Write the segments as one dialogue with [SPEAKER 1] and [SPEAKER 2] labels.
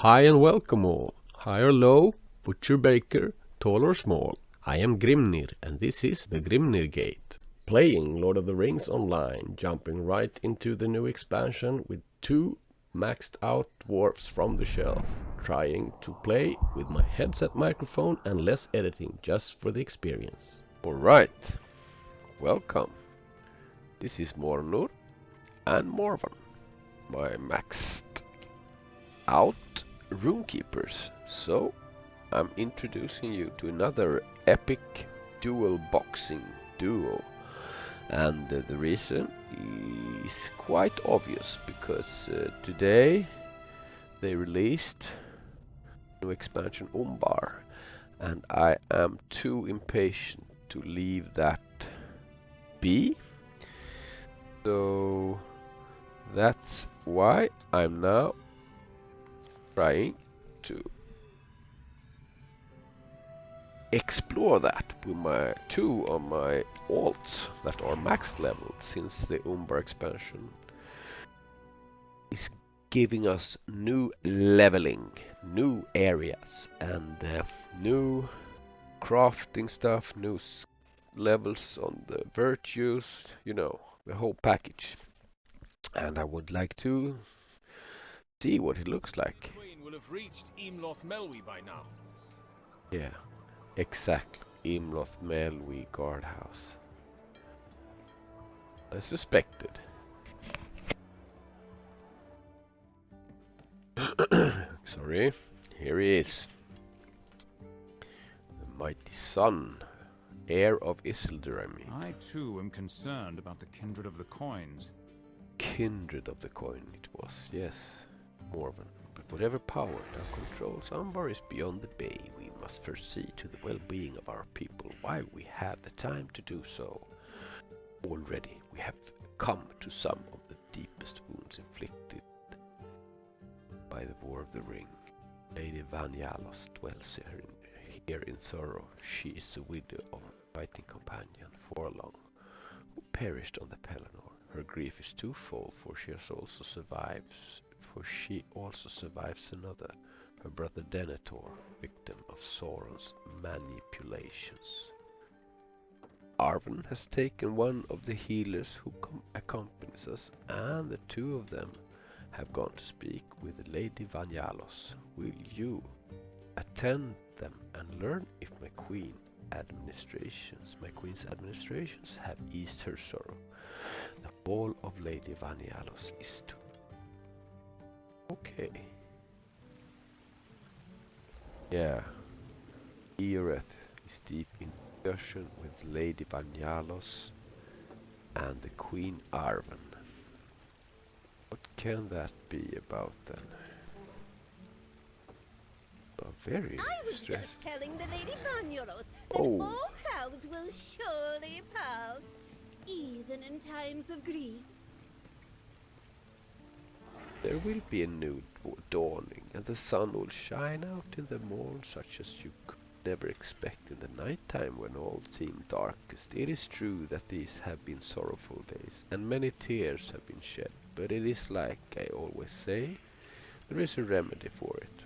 [SPEAKER 1] Hi and welcome all, high or low, butcher baker, tall or small. I am Grimnir and this is the Grimnir Gate. Playing Lord of the Rings online, jumping right into the new expansion with two maxed out dwarfs from the shelf. Trying to play with my headset microphone and less editing just for the experience. Alright, welcome. This is Mornur and Morwan, my maxed out runekeepers. So I'm introducing you to another epic dual boxing duo, and the reason is quite obvious because today they released new expansion Umbar, and I am too impatient to leave that be. So that's why I'm now trying to explore that with my two of my alts that are max leveled, since the Umbar expansion is giving us new leveling, new areas, and new crafting stuff, new levels on the virtues, you know, the whole package. And I would like to see what it looks like.
[SPEAKER 2] Queen will have reached Melwi by now.
[SPEAKER 1] Yeah, exactly. Melwi guardhouse. I suspected. Sorry. Here he is. The mighty son, heir of Isildurami.
[SPEAKER 3] I too am concerned about the kindred of the coins.
[SPEAKER 1] Kindred of the coin it was, yes, Morwan. But whatever power now controls Umbar is beyond the bay. We must first see to the well-being of our people while we have the time to do so. Already we have come to some of the deepest wounds inflicted by the War of the Ring. Lady Vanyalos dwells here in sorrow. She is the widow of a fighting companion, Forlong, who perished on the Pelennor. Her grief is twofold, for she also survives another, her brother Denethor, victim of Sauron's manipulations. Arwen has taken one of the healers who accompanies us, and the two of them have gone to speak with Lady Vanyalos. Will you attend them and learn if my queen's administrations have eased her sorrow? The ball of Lady Vanyalos is to... Okay. Yeah. Eoreth is deep in discussion with Lady Vanyalos and the Queen Arwen. What can that be about then? Very
[SPEAKER 4] I was
[SPEAKER 1] stressed.
[SPEAKER 4] just telling the Lady Vanyalos that all clouds will surely pass, even in times of grief.
[SPEAKER 1] There will be a new dawning, and the sun will shine out in the morn such as you could never expect in the night time when all seemed darkest. It is true that these have been sorrowful days, and many tears have been shed, but it is like I always say, there is a remedy for it.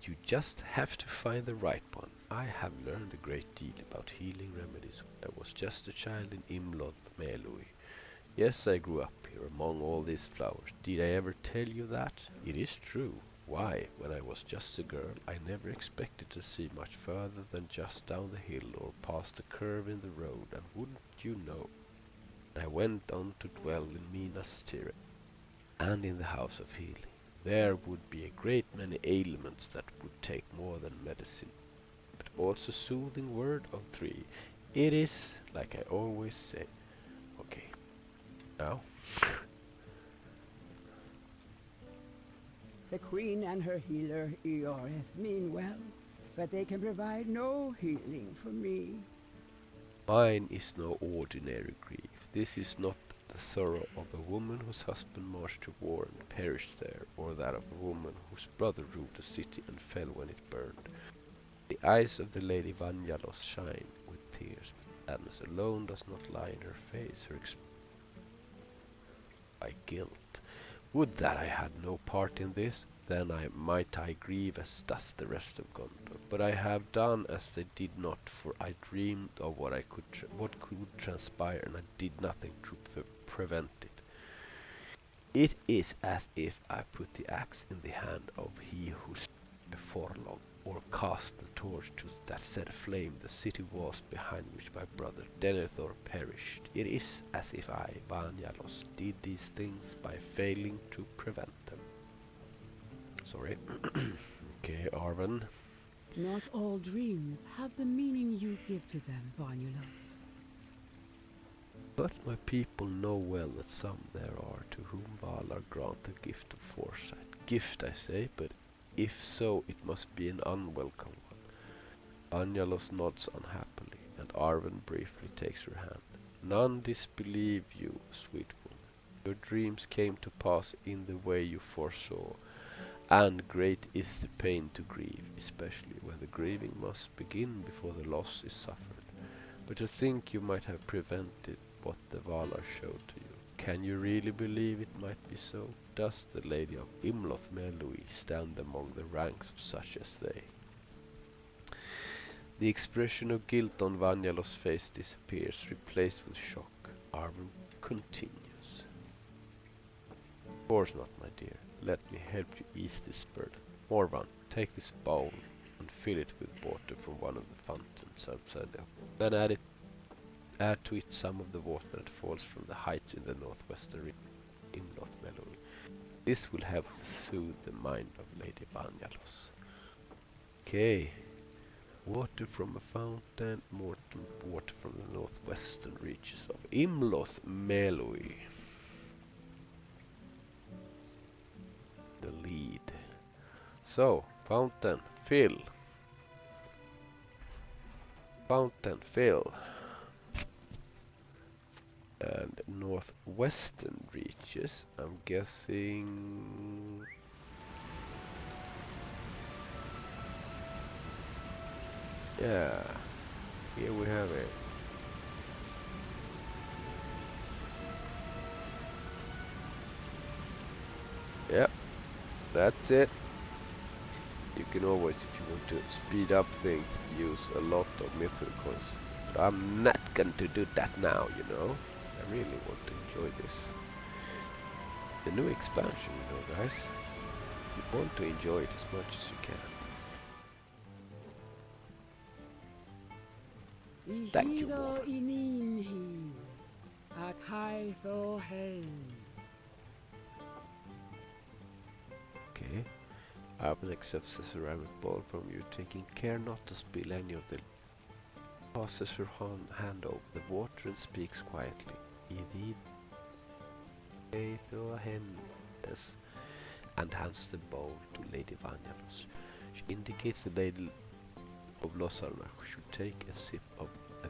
[SPEAKER 1] You just have to find the right one. I have learned a great deal about healing remedies when I was just a child in Melwi. Yes, I grew up here among all these flowers. Did I ever tell you that? It is true. Why, when I was just a girl, I never expected to see much further than just down the hill or past a curve in the road, and wouldn't you know, I went on to dwell in Minas Tirith and in the House of Healing. There would be a great many ailments that would take more than medicine, but also soothing word of three. It is like I always say. Okay. Now.
[SPEAKER 5] The Queen and her healer, Eoreth, mean well, but they can provide no healing for me.
[SPEAKER 1] Mine is no ordinary grief. This is not the sorrow of a woman whose husband marched to war and perished there, or that of a woman whose brother ruled the city and fell when it burned. The eyes of the Lady Vanyalos shine with tears, but sadness alone does not lie in her face. Her by guilt. Would that I had no part in this, then I grieve as does the rest of Gondor. But I have done as they did not, for I dreamed of what could transpire, and I did nothing to prevent it. It is as if I put the axe in the hand of he who stood before long, or cast the torch to that set aflame the city walls behind which my brother Denethor perished. It is as if I, Vanyalos, did these things by failing to prevent them. Sorry. Okay, Arven.
[SPEAKER 5] Not all dreams have the meaning you give to them, Vanyalos.
[SPEAKER 1] But my people know well that some there are to whom Valar grant the gift of foresight. Gift, I say, but if so, it must be an unwelcome one. Vanyalos nods unhappily, and Arven briefly takes her hand. None disbelieve you, sweet woman. Your dreams came to pass in the way you foresaw, and great is the pain to grieve, especially when the grieving must begin before the loss is suffered. But to think you might have prevented what the Valar showed to you. Can you really believe it might be so? Does the Lady of Imloth Melui stand among the ranks of such as they? The expression of guilt on Vanyalos' face disappears, replaced with shock. Arwen continues. Of course not, my dear. Let me help you ease this burden. Morwan, take this bowl and fill it with water from one of the fountains outside the home. Then add to it some of the water that falls from the heights in the northwestern region in North Melody. This will help soothe the mind of Lady Vanyalos. Okay. Water from a fountain, water from the northwestern reaches of Imloth Melody. The lead. So, fountain, fill. Fountain, fill. And northwestern reaches, I'm guessing... Yeah, here we have it. Yep, that's it. You can always, if you want to speed up things, use a lot of mythical coins. But I'm not going to do that now, you know. I really want to enjoy this. The new expansion, you know, guys. You want to enjoy it as much as you can. Thank you, Morwan. Okay. Arwen accepts a ceramic bowl from you, taking care not to spill any of the... Passes her hand over the water and speaks quietly. And hands the bowl to Lady Vanyalos. She indicates the Lady of Losarna should take a sip of the...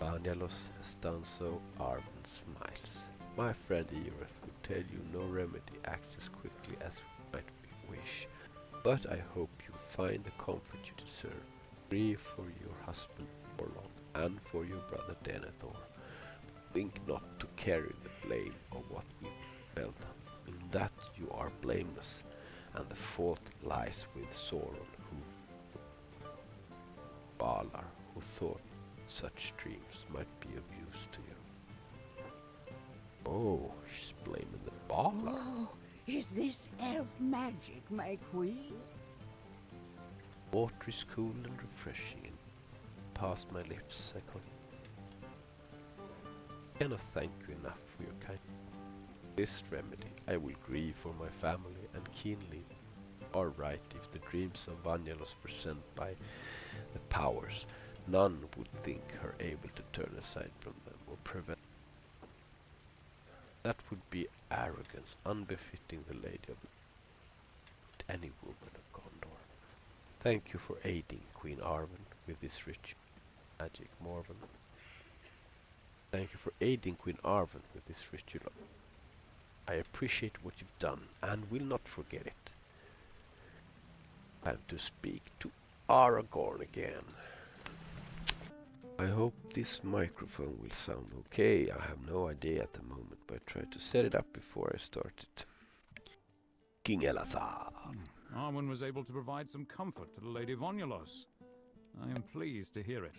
[SPEAKER 1] Vanyalos has done so. Arwen smiles. My friend Eoreth would tell you no remedy acts as quickly as we might wish, but I hope you find the comfort you deserve. Free for your husband Morlon and for your brother Denethor. Think not to carry the blame of what we felt. In that you are blameless, and the fault lies with Sauron, Valar, who thought such dreams might be of use to you. Oh, she's blaming the Valar.
[SPEAKER 5] Oh, is this elf magic, my queen?
[SPEAKER 1] Water is cool and refreshing, and past my lips, I cannot thank you enough for your kindness. This remedy I will grieve for my family, and keenly are right if the dreams of Vanyalos were sent by the powers. None would think her able to turn aside from them or prevent. That would be arrogance unbefitting the Lady of any woman of Gondor. Thank you for aiding Queen Arwen with this rich magic, Morwan. Thank you for aiding Queen Arwen with this ritual. I appreciate what you've done and will not forget it. Time to speak to Aragorn again. I hope this microphone will sound okay. I have no idea at the moment, but I tried to set it up before I started. King Elazar.
[SPEAKER 3] Arwen was able to provide some comfort to the Lady Vonulos. I am pleased to hear it.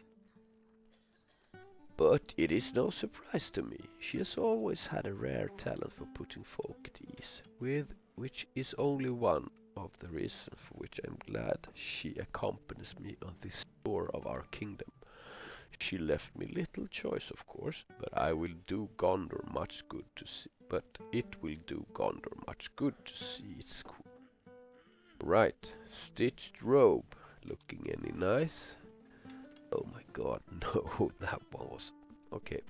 [SPEAKER 1] But it is no surprise to me. She has always had a rare talent for putting folk at ease, which is only one of the reasons for which I am glad she accompanies me on this tour of our kingdom. She left me little choice, of course, but it will do Gondor much good to see its queen. Right, stitched robe, looking any nice? Oh my god, no, that one was... Okay.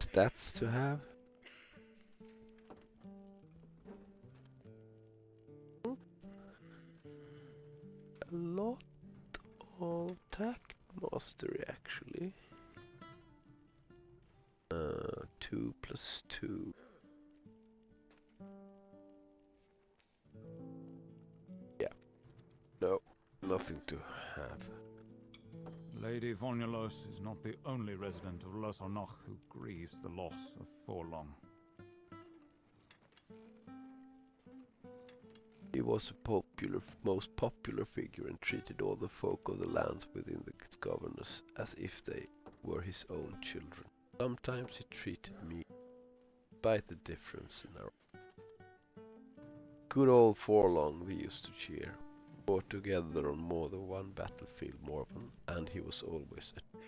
[SPEAKER 1] Stats to have. A lot of tact mastery, actually. 2 plus 2. Yeah. No, nothing to have.
[SPEAKER 3] Lady Vonulos is not the only resident of Lothornoch who grieves the loss of Forlong.
[SPEAKER 1] He was a most popular figure and treated all the folk of the lands within the governors as if they were his own children. Sometimes he treated me, despite the difference in our... Good old Forlong, we used to cheer. Fought together on more than one battlefield, Morwan, and he was always a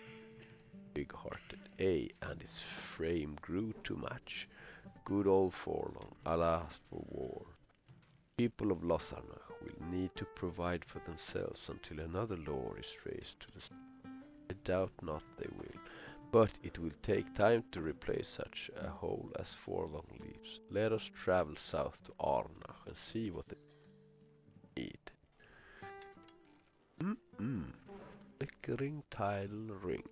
[SPEAKER 1] big-hearted. And his frame grew too much. Good old Forlong, alas for war. People of Lothornoch will need to provide for themselves until another lord is raised to the sky. I doubt not they will, but it will take time to replace such a hole as Forlong leaves. Let us travel south to Arnach and see what they need. Flickering tidal ring.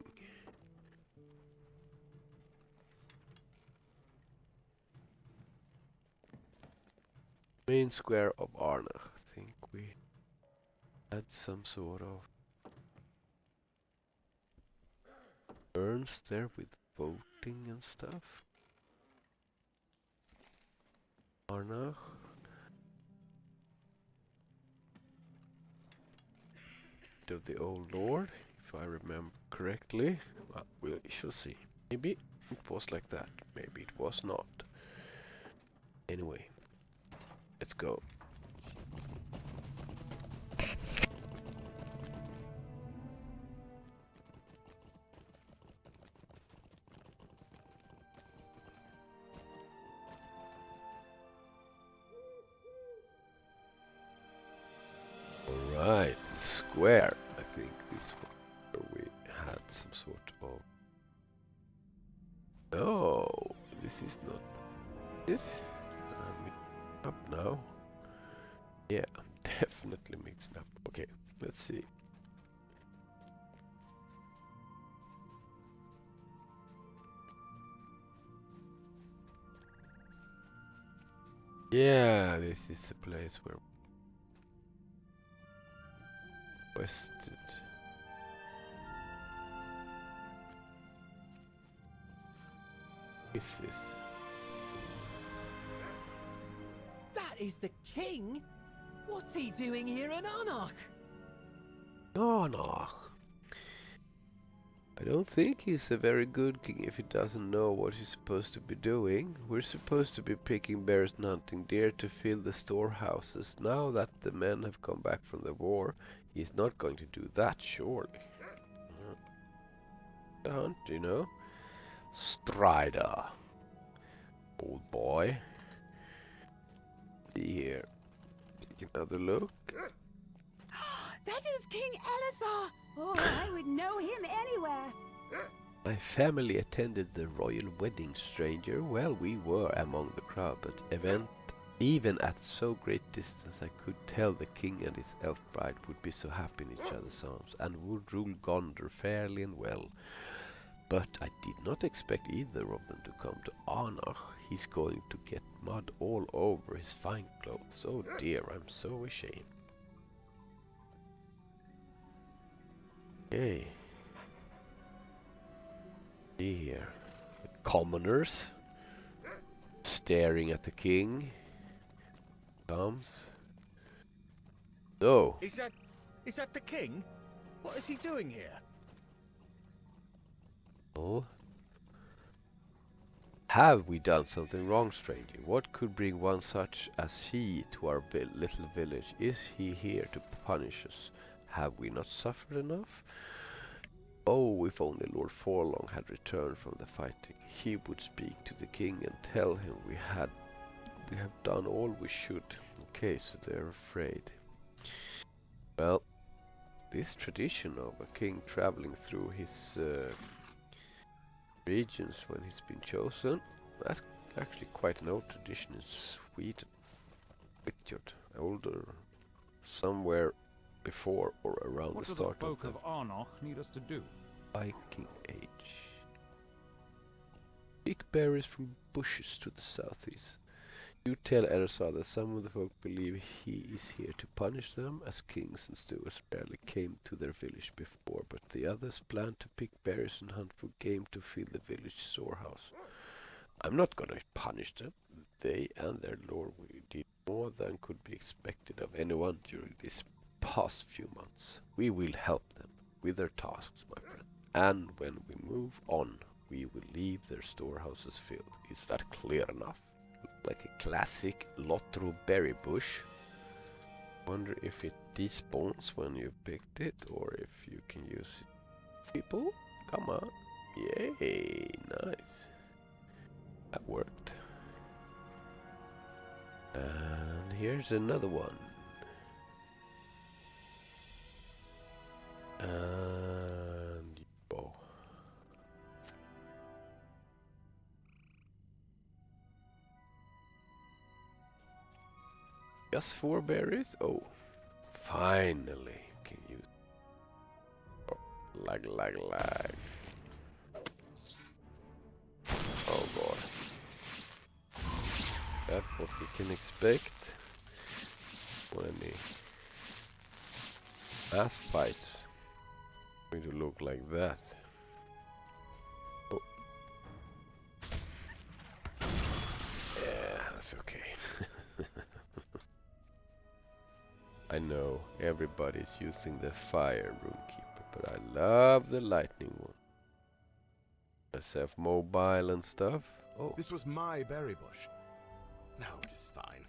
[SPEAKER 1] Main square of Arnach. I think we had some sort of urns there with voting and stuff. Arnach. Of the old lord, if I remember correctly. Well, we shall see. Maybe it was like that, maybe it was not. Anyway, let's go. Alright, square. I think this one where we had some sort of... No, this is not this. I'm up now. Yeah, I'm definitely mixing up. Okay, let's see. Yeah, this is the place where quested. This is...
[SPEAKER 6] That is the king? What's he doing here in Arnach?
[SPEAKER 1] Arnach. I don't think he's a very good king if he doesn't know what he's supposed to be doing. We're supposed to be picking berries and hunting deer to fill the storehouses. Now that the men have come back from the war, he's not going to do that, surely. The hunt, you know. Strider. Old boy. See here. Take another look.
[SPEAKER 5] That is King Elazar! Oh, I would know him anywhere.
[SPEAKER 1] My family attended the royal wedding, stranger. Well, we were among the crowd, but even at so great distance, I could tell the king and his elf bride would be so happy in each other's arms, and would rule Gondor fairly and well. But I did not expect either of them to come to Arnach. He's going to get mud all over his fine clothes. Oh dear, I'm so ashamed. Okay. Here, commoners staring at the king. Comes. No.
[SPEAKER 2] Is that the king? What is he doing here?
[SPEAKER 1] Oh. Have we done something wrong, stranger? What could bring one such as he to our little village? Is he here to punish us? Have we not suffered enough? Oh, if only Lord Forlong had returned from the fighting, he would speak to the king and tell him we have done all we should. Okay, so they're afraid. Well, this tradition of a king traveling through his regions when he's been chosen, that's actually quite an old tradition in Sweden. Richard, older, somewhere before or around
[SPEAKER 3] What
[SPEAKER 1] the
[SPEAKER 3] do the
[SPEAKER 1] start
[SPEAKER 3] folk
[SPEAKER 1] of
[SPEAKER 3] of Arnach need us to do?
[SPEAKER 1] Viking Age. Pick berries from bushes to the southeast. You tell Erzar that some of the folk believe he is here to punish them, as kings and stewards barely came to their village before, but the others plan to pick berries and hunt for game to fill the village storehouse. I'm not gonna punish them. They and their lord did more than could be expected of anyone during these past few months. We will help them with their tasks, my friend. And when we move on, we will leave their storehouses filled. Is that clear enough? Like a classic LOTRO berry bush. Wonder if it despawns when you picked it, or if you can use it. People, come on. Yay, nice. That worked. And here's another one. And oh. Just 4 berries? Oh, finally can use. Oh, lag. Oh boy. That's what we can expect when the mass fights going to look like that. Oh. Yeah, that's okay. I know everybody's using the fire runekeeper, but I love the lightning one. SF mobile and stuff. Oh,
[SPEAKER 7] This was my berry bush. No, it is fine.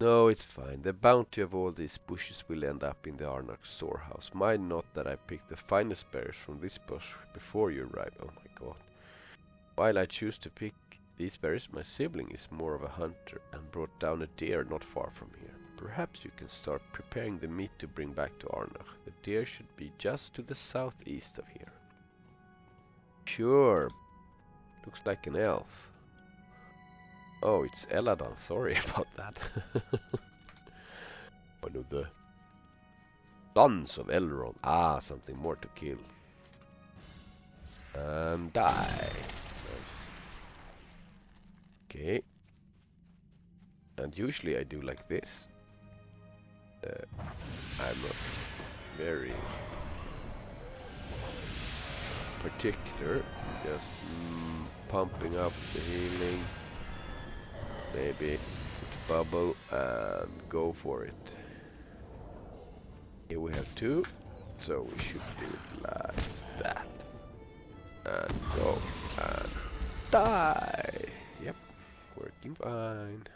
[SPEAKER 1] no, it's fine. The bounty of all these bushes will end up in the Arnach storehouse. Mind not that I picked the finest berries from this bush before you arrived. Oh my god. While I choose to pick these berries, my sibling is more of a hunter and brought down a deer not far from here. Perhaps you can start preparing the meat to bring back to Arnach. The deer should be just to the southeast of here. Sure. Looks like an elf. Oh, it's Eladan. Sorry about that. One of the sons of Elrond. Ah, something more to kill. And die. Nice. Okay. And usually I do like this. I'm not very particular. Just pumping up the healing. Maybe bubble and go for it. Here we have 2, so we should do it like that. And go and die. Yep, working fine.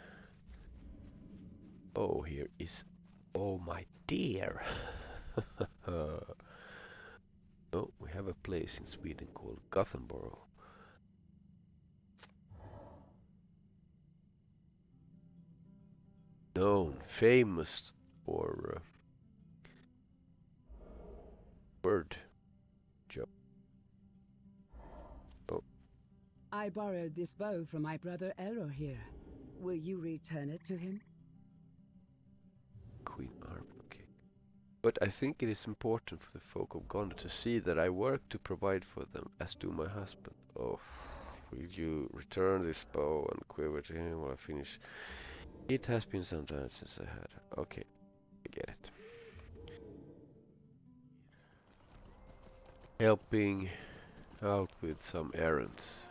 [SPEAKER 1] Oh, here is. Oh my dear. Oh, we have a place in Sweden called Gothenburg. Known, famous for word joke. Oh,
[SPEAKER 5] I borrowed this bow from my brother Elro here. Will you return it to him?
[SPEAKER 1] Queen arm, okay. But I think it is important for the folk of Gondor to see that I work to provide for them, as do my husband. Oh, will you return this bow and quiver to him while I finish? It has been some time since I had. Okay, I get it. helping out with some errands.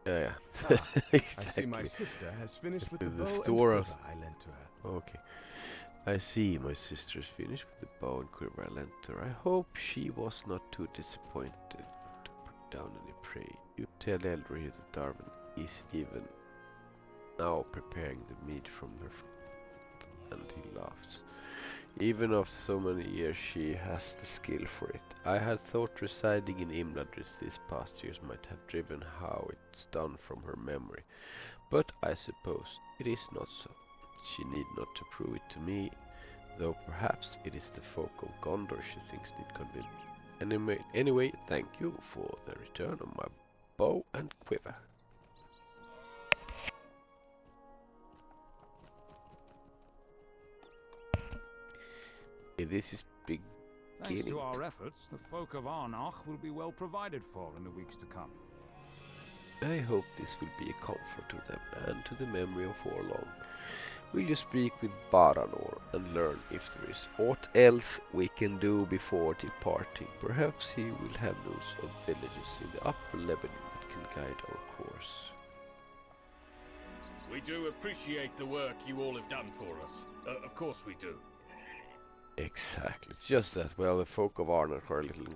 [SPEAKER 1] Yeah.
[SPEAKER 7] Ah,
[SPEAKER 1] Exactly.
[SPEAKER 7] I see my sister has finished with the
[SPEAKER 1] The
[SPEAKER 7] bow and
[SPEAKER 1] store of-
[SPEAKER 7] quiver I lent to her.
[SPEAKER 1] Okay. I see my sister's finished with the bow and quiver I lent her. I hope she was not too disappointed to put down any prey. You tell Eldor that Darwin is even now preparing the meat from her and he laughs. Even after so many years she has the skill for it. I had thought residing in Imladris these past years might have driven how it's done from her memory, but I suppose it is not so. She need not to prove it to me, though perhaps it is the folk of Gondor she thinks need convince. Anyway, thank you for the return of my bow and quiver. This is big.
[SPEAKER 3] Thanks to our efforts, the folk of Arnach will be well provided for in the weeks to come.
[SPEAKER 1] I hope this will be a comfort to them and to the memory of Orlong. Will you speak with Baranor and learn if there is aught else we can do before departing? Perhaps he will have news of villages in the upper Lebanon that can guide our course.
[SPEAKER 2] We do appreciate the work you all have done for us. Of course we do.
[SPEAKER 1] Exactly. It's just that, well, the folk of Arnott are a little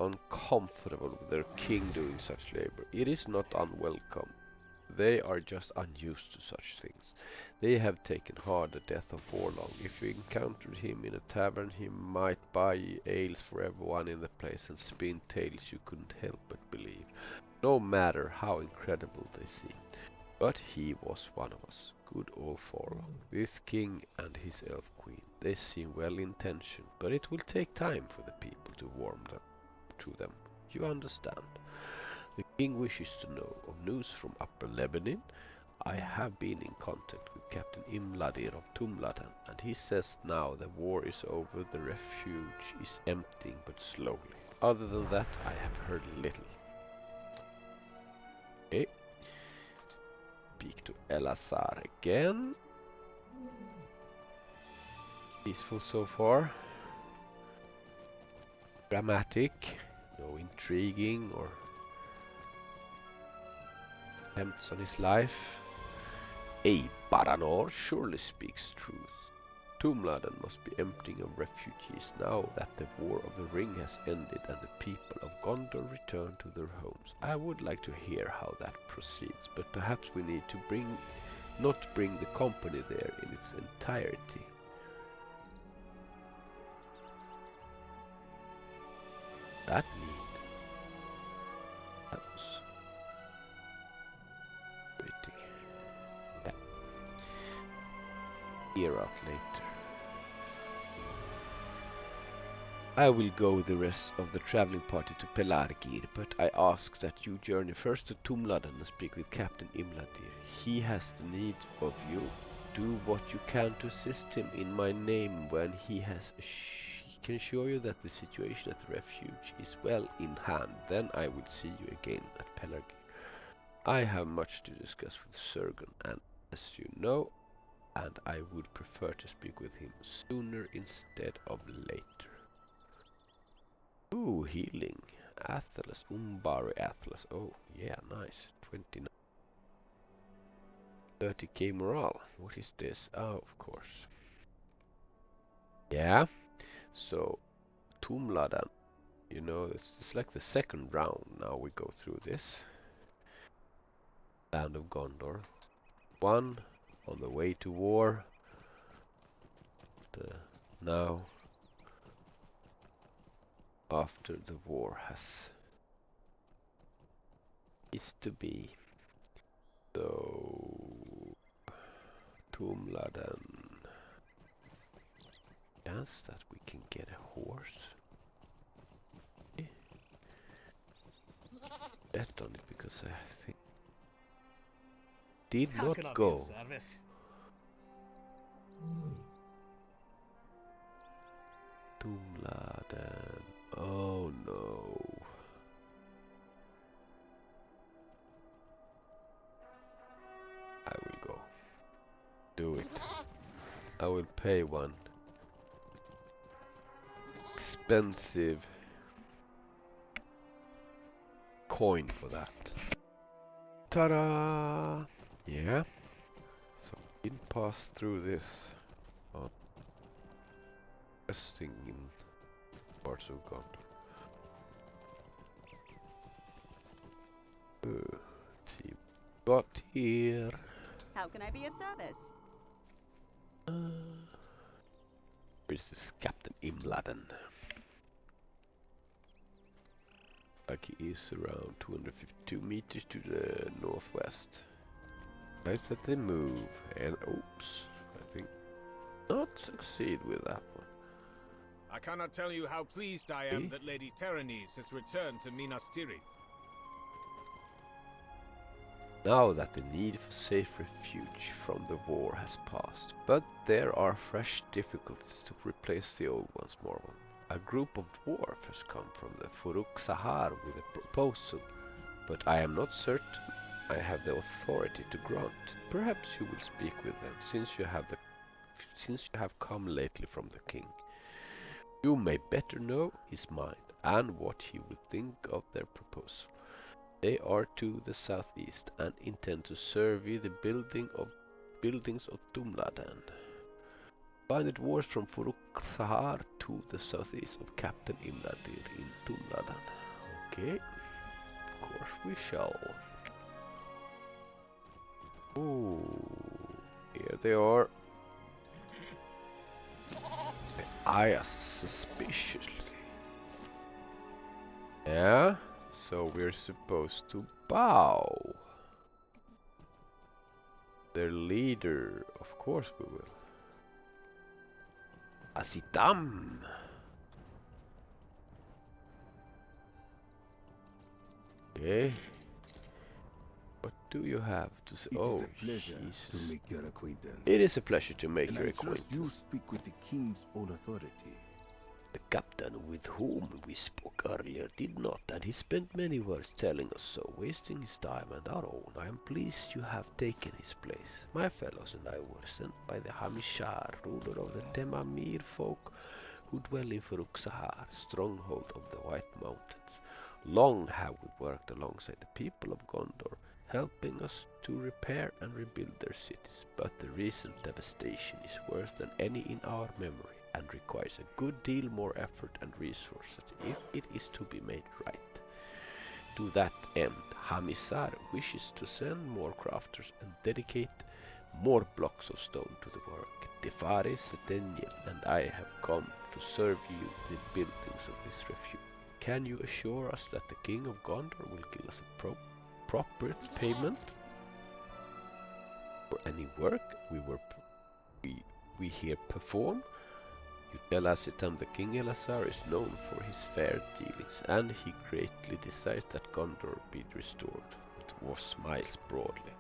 [SPEAKER 1] uncomfortable with their king doing such labor. It is not unwelcome. They are just unused to such things. They have taken hard the death of Orlong. If you encountered him in a tavern, he might buy ales for everyone in the place and spin tales you couldn't help but believe, no matter how incredible they seemed. But he was one of us. Good old Forlong. This king and his Elfqueen. They seem well intentioned, but it will take time for the people to warm them to them. You understand? The king wishes to know of news from Upper Lebanon. I have been in contact with Captain Imladir of Tumladan, and he says now the war is over, the refuge is emptying but slowly. Other than that, I have heard little. Okay. Speak to Elazar again. Peaceful so far. Dramatic. No intriguing or attempts on his life. Baranor surely speaks truth. Tumladan must be emptying of refugees now that the War of the Ring has ended and the people of Gondor return to their homes. I would like to hear how that proceeds, but perhaps we need to not bring the company there in its entirety. That was waiting. Yeah. Hear out later. I will go with the rest of the traveling party to Pelargir, but I ask that you journey first to Tumladan and speak with Captain Imladir. He has the need of you. Do what you can to assist him in my name when he can assure you that the situation at the refuge is well in hand. Then I will see you again at Pelargir. I have much to discuss with Sergen, and as you know, and I would prefer to speak with him sooner instead of later. Ooh, healing. Atlas, Umbar Atlas. Oh, yeah, nice. 29. 30k morale. What is this? Oh, of course. Yeah. So, Tumladan. You know, it's like the second round now we go through this. Land of Gondor. One on the way to war. Now after the war has is to be. So Tumladan. Chance that we can get a horse. Bet on it because I think did
[SPEAKER 2] How
[SPEAKER 1] not
[SPEAKER 2] can I be
[SPEAKER 1] go.
[SPEAKER 2] of service?
[SPEAKER 1] Tumladan. Oh no. I will go. I will pay one expensive coin for that. Ta-da! Yeah. So we didn't pass through this on resting in parts of Gondor. See what here.
[SPEAKER 8] How can I be of service?
[SPEAKER 1] Where's this Captain Imladen? Like he is around 252 meters to the northwest. Nice that they move, and oops, I think not succeed with that one.
[SPEAKER 2] I cannot tell you how pleased I am that Lady Terenese has returned to Minas Tirith.
[SPEAKER 1] Now that the need for safe refuge from the war has passed, but there are fresh difficulties to replace the old ones, Morwan. A group of dwarves has come from the Furukzahar with a proposal, but I am not certain I have the authority to grant. Perhaps you will speak with them, since you have come lately from the king. You may better know his mind and what he would think of their proposal. They are to the southeast and intend to survey the buildings of Tumladan. Find the dwarves from Furukzahar to the southeast of Captain Imladir in Tumladan. Okay, of course we shall. Oh, here they are. They eye us suspiciously. Yeah, so we're supposed to bow. Their leader, of course we will. Asitam. Okay. What do you have to say? Oh, Jesus.
[SPEAKER 7] make your acquaintance.
[SPEAKER 1] It is a pleasure to make
[SPEAKER 7] And
[SPEAKER 1] your
[SPEAKER 7] I trust
[SPEAKER 1] acquaintance.
[SPEAKER 7] you speak with the king's own authority.
[SPEAKER 1] The captain with whom we spoke earlier did not, and he spent many words telling us so, wasting his time and our own. I am pleased you have taken his place. My fellows and I were sent by the Hamishar, ruler of the Temamir folk, who dwell in Furukzahar, stronghold of the White Mountains. Long have we worked alongside the people of Gondor, helping us to repair and rebuild their cities, but the recent devastation is worse than any in our memory, and requires a good deal more effort and resources if it is to be made right. To that end, Hamisar wishes to send more crafters and dedicate more blocks of stone to the work. Defaris, Daniel, and I have come to serve you the buildings of this refuge. Can you assure us that the King of Gondor will give us a proper payment for any work we here perform? You tell Asitam the King Elazar is known for his fair dealings, and he greatly desires that Gondor be restored. The dwarf smiles broadly.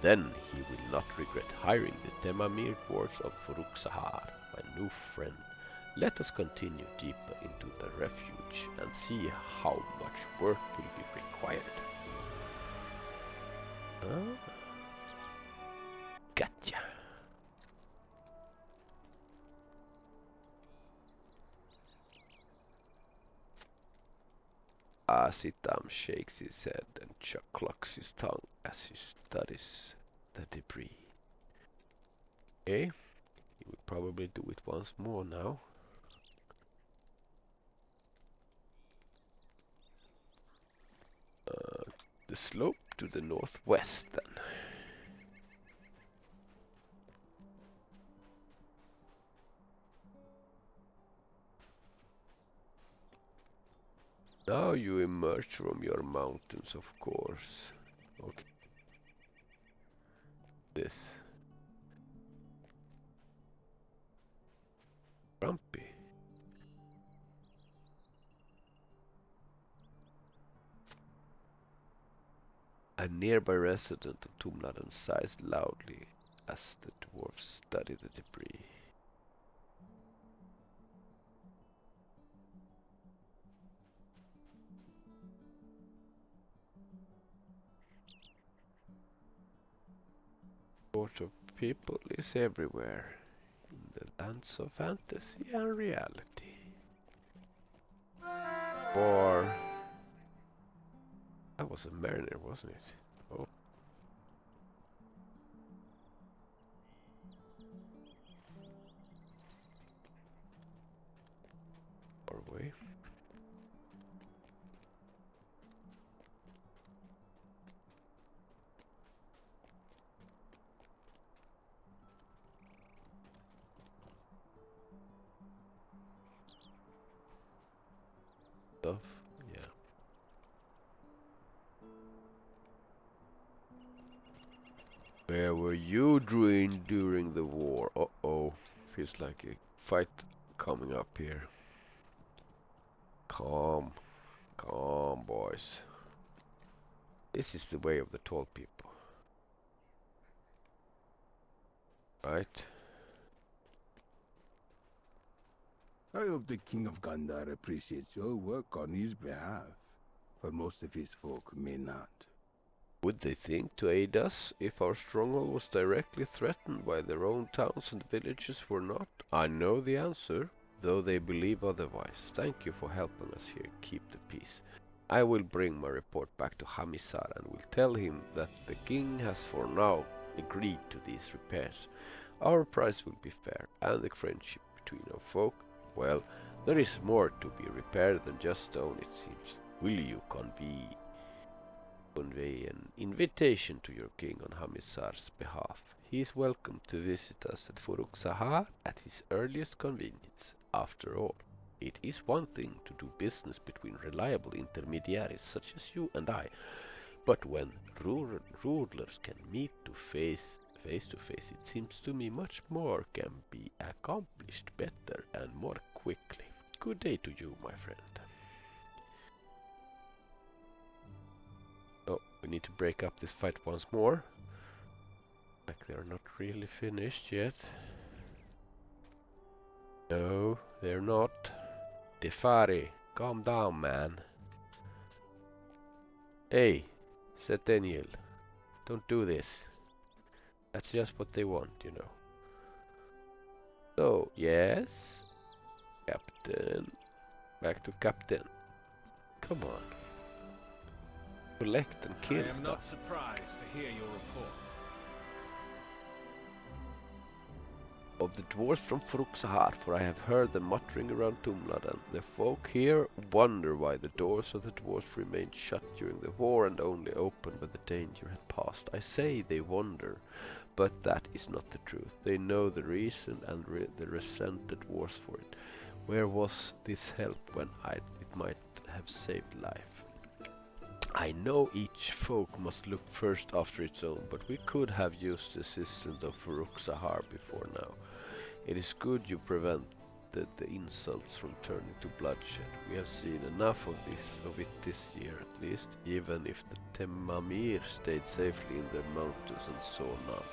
[SPEAKER 1] Then he will not regret hiring the Temamir dwarves of Furukzahar, my new friend. Let us continue deeper into the refuge and see how much work will be required. Gotcha. Asitam shakes his head and clucks his tongue as he studies the debris. Okay, he will probably do it once more now. The slope to the northwest then. Now you emerge from your mountains, of course. Okay. This. Grumpy. A nearby resident of Tumladen sighs loudly as the dwarves study the debris. Sort of people is everywhere. in the lands of fantasy and reality. Or that was a mariner, wasn't it? Oh. Norway. Stuff, yeah. Where were you during the war? Uh-oh. Feels like a fight coming up here. Calm. Calm, boys. This is the way of the tall people. Right?
[SPEAKER 9] I hope the King of Gondor appreciates your work on his behalf, but most of his folk may not.
[SPEAKER 1] Would they think to aid us if our stronghold was directly threatened while their own towns and villages were not? I know the answer, though they believe otherwise. Thank you for helping us here. Keep the peace. I will bring my report back to Hamissar and will tell him that the king has for now agreed to these repairs. Our price will be fair, and the friendship between our folk, well, there is more to be repaired than just stone, it seems. Will you convey an invitation to your king on Hamissar's behalf? He is welcome to visit us at Furukzahar at his earliest convenience. After all, it is one thing to do business between reliable intermediaries such as you and I, but when rulers can meet face to face, it seems to me much more can be accomplished better and more quickly. Good day to you, my friend. Oh, we need to break up this fight once more. Like they're not really finished yet. No, they're not. Defari, calm down, man. Hey, Seteniel, don't do this. That's just what they want, you know. So, yes, Captain. Back to Captain. Come on. Collect and kill
[SPEAKER 2] I am not
[SPEAKER 1] stuff.
[SPEAKER 2] surprised to hear your report.
[SPEAKER 1] Of the dwarves from Furukzahar, for I have heard them muttering around Tumladen. The folk here wonder why the doors of the dwarves remained shut during the war and only opened when the danger had passed. I say they wonder, but that is not the truth. They know the reason and they resent the dwarves for it. Where was this help when it might have saved life? I know each folk must look first after its own, but we could have used the assistance of Furukzahar before now. It is good you prevented the insults from turning to bloodshed. We have seen enough of it this year at least, even if the Temamir stayed safely in their mountains and saw none.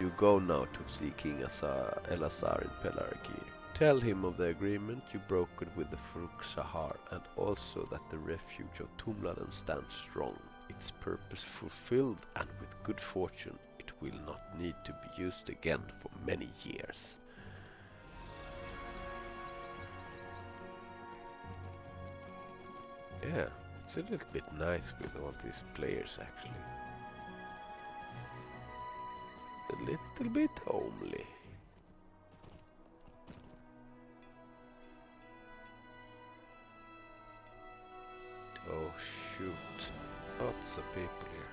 [SPEAKER 1] You go now to see King Elazar in Pelargir. Tell him of the agreement you brokered with the Furukzahar, and also that the refuge of Tumladen stands strong, its purpose fulfilled, and with good fortune it will not need to be used again for many years. Yeah, it's a little bit nice with all these players actually. A little bit homely. Oh shoot, lots of people here.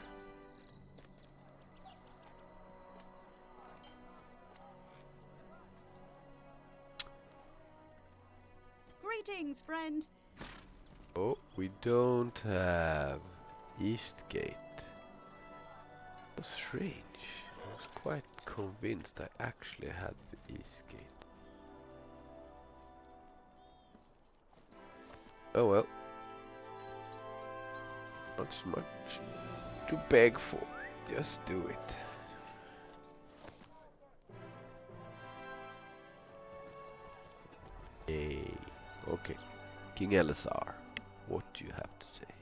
[SPEAKER 8] Greetings, friend.
[SPEAKER 1] Oh, we don't have East Gate. That's strange. I was quite convinced I actually had the East Gate. Oh well. Not so much to beg for. Just do it. Hey, okay. King Elazar, what do you have to say?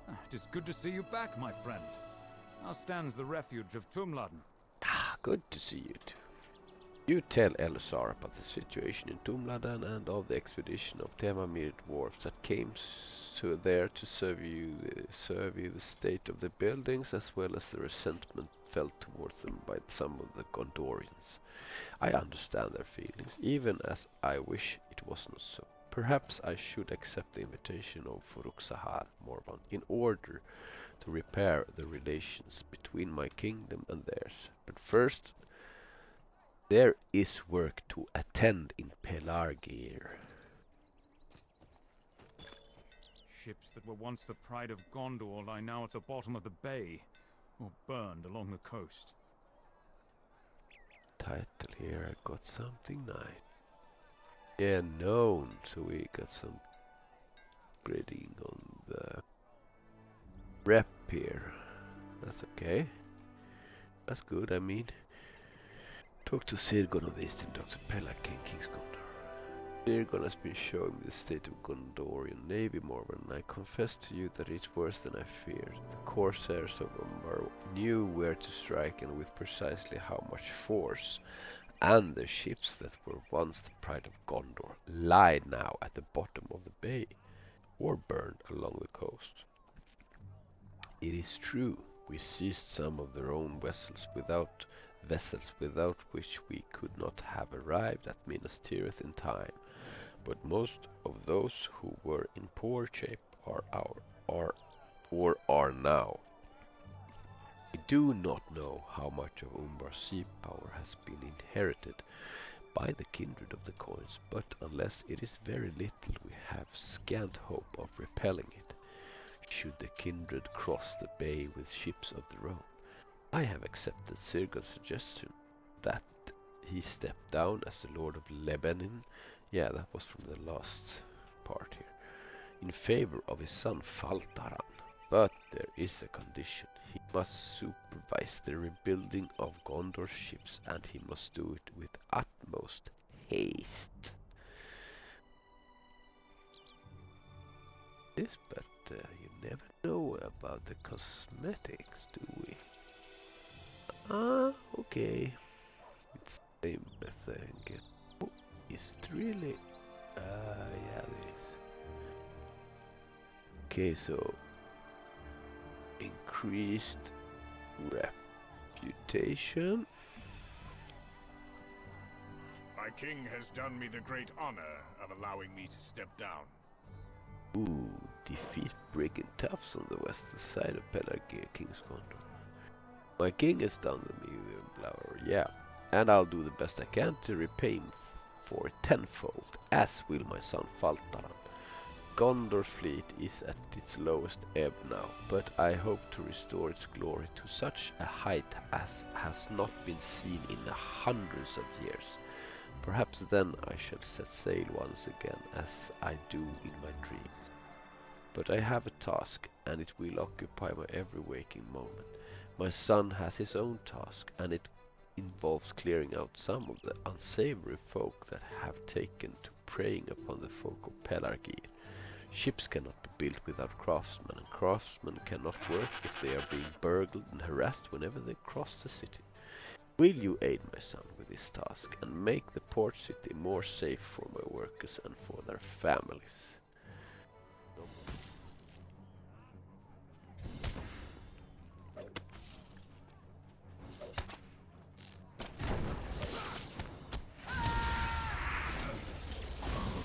[SPEAKER 3] It is good to see you back, my friend. How stands the refuge of Tumladen?
[SPEAKER 1] Ah, good to see you too. You tell Elusar about the situation in Tumladan and of the expedition of Temamir dwarves that came there to survey the state of the buildings as well as the resentment felt towards them by some of the Gondorians. I understand their feelings, even as I wish it was not so. Perhaps I should accept the invitation of Furukzahar, Morwan, in order to repair the relations between my kingdom and theirs. But first, there is work to attend in Pelargir.
[SPEAKER 3] Ships that were once the pride of Gondor lie now at the bottom of the bay, or burned along the coast.
[SPEAKER 1] Title here, I got something nice. Yeah, known, so we got some grading on the rep here. That's okay. That's good, I mean. Talk to Sirgon of the Eastern Docks of Pelargir, King's Gondor. Sirgon has been showing me the state of Gondorian Navy, Morwan, and I confess to you that it's worse than I feared. The corsairs of Umbar knew where to strike and with precisely how much force, and the ships that were once the pride of Gondor lie now at the bottom of the bay, or burned along the coast. It is true, we seized some of their own vessels without which we could not have arrived at Minas Tirith in time, but most of those who were in poor shape are now. We do not know how much of Umbar's sea power has been inherited by the kindred of the coins, but unless it is very little, we have scant hope of repelling it, should the kindred cross the bay with ships of their own. I have accepted Sirgon's suggestion that he step down as the Lord of Lebanon. Yeah, that was from the last part here. In favor of his son Faltaran. But there is a condition. He must supervise the rebuilding of Gondor's ships, and he must do it with utmost haste. This, but you never know about the cosmetics, do we? Okay. It's the same thing. Oh, is it really? Yeah, it is. Okay, so increased reputation.
[SPEAKER 2] My king has done me the great honor of allowing me to step down.
[SPEAKER 1] Ooh, defeat brigand toughs on the western side of Pelargir, King's Gondor. My king has done me yeah, and I'll do the best I can to repay him for it tenfold, as will my son Faltaran. Gondor's fleet is at its lowest ebb now, but I hope to restore its glory to such a height as has not been seen in the hundreds of years. Perhaps then I shall set sail once again, as I do in my dreams. But I have a task, and it will occupy my every waking moment. My son has his own task, and it involves clearing out some of the unsavory folk that have taken to preying upon the folk of Pelargir. Ships cannot be built without craftsmen, and craftsmen cannot work if they are being burgled and harassed whenever they cross the city. Will you aid my son with this task, and make the port city more safe for my workers and for their families?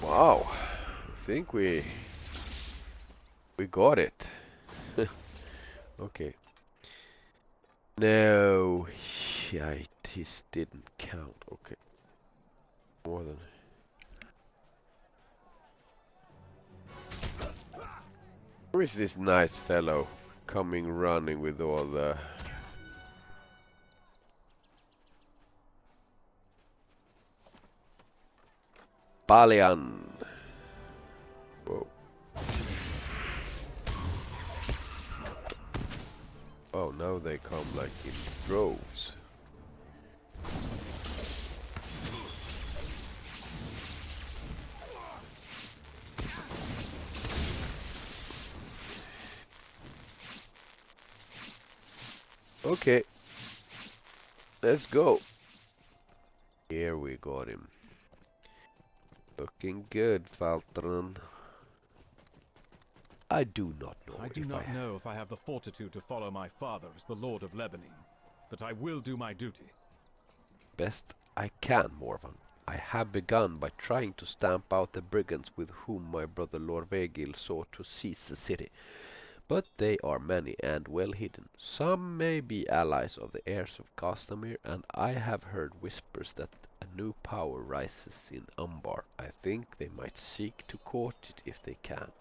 [SPEAKER 1] Wow, I think we got it. Okay. No, shit, this didn't count. Okay. More than. Where is this nice fellow coming running with all the... Balian. Whoa. Oh, now they come like in droves. Okay. Let's go. Here we got him. Looking good, Faltran. I do not know
[SPEAKER 3] if I have the fortitude to follow my father as the Lord of Lebanon, but I will do my duty.
[SPEAKER 1] Best I can, Morwan. I have begun by trying to stamp out the brigands with whom my brother Lord Vegil sought to seize the city. But they are many and well hidden. Some may be allies of the heirs of Castamir, and I have heard whispers that a new power rises in Umbar. I think they might seek to court it if they can.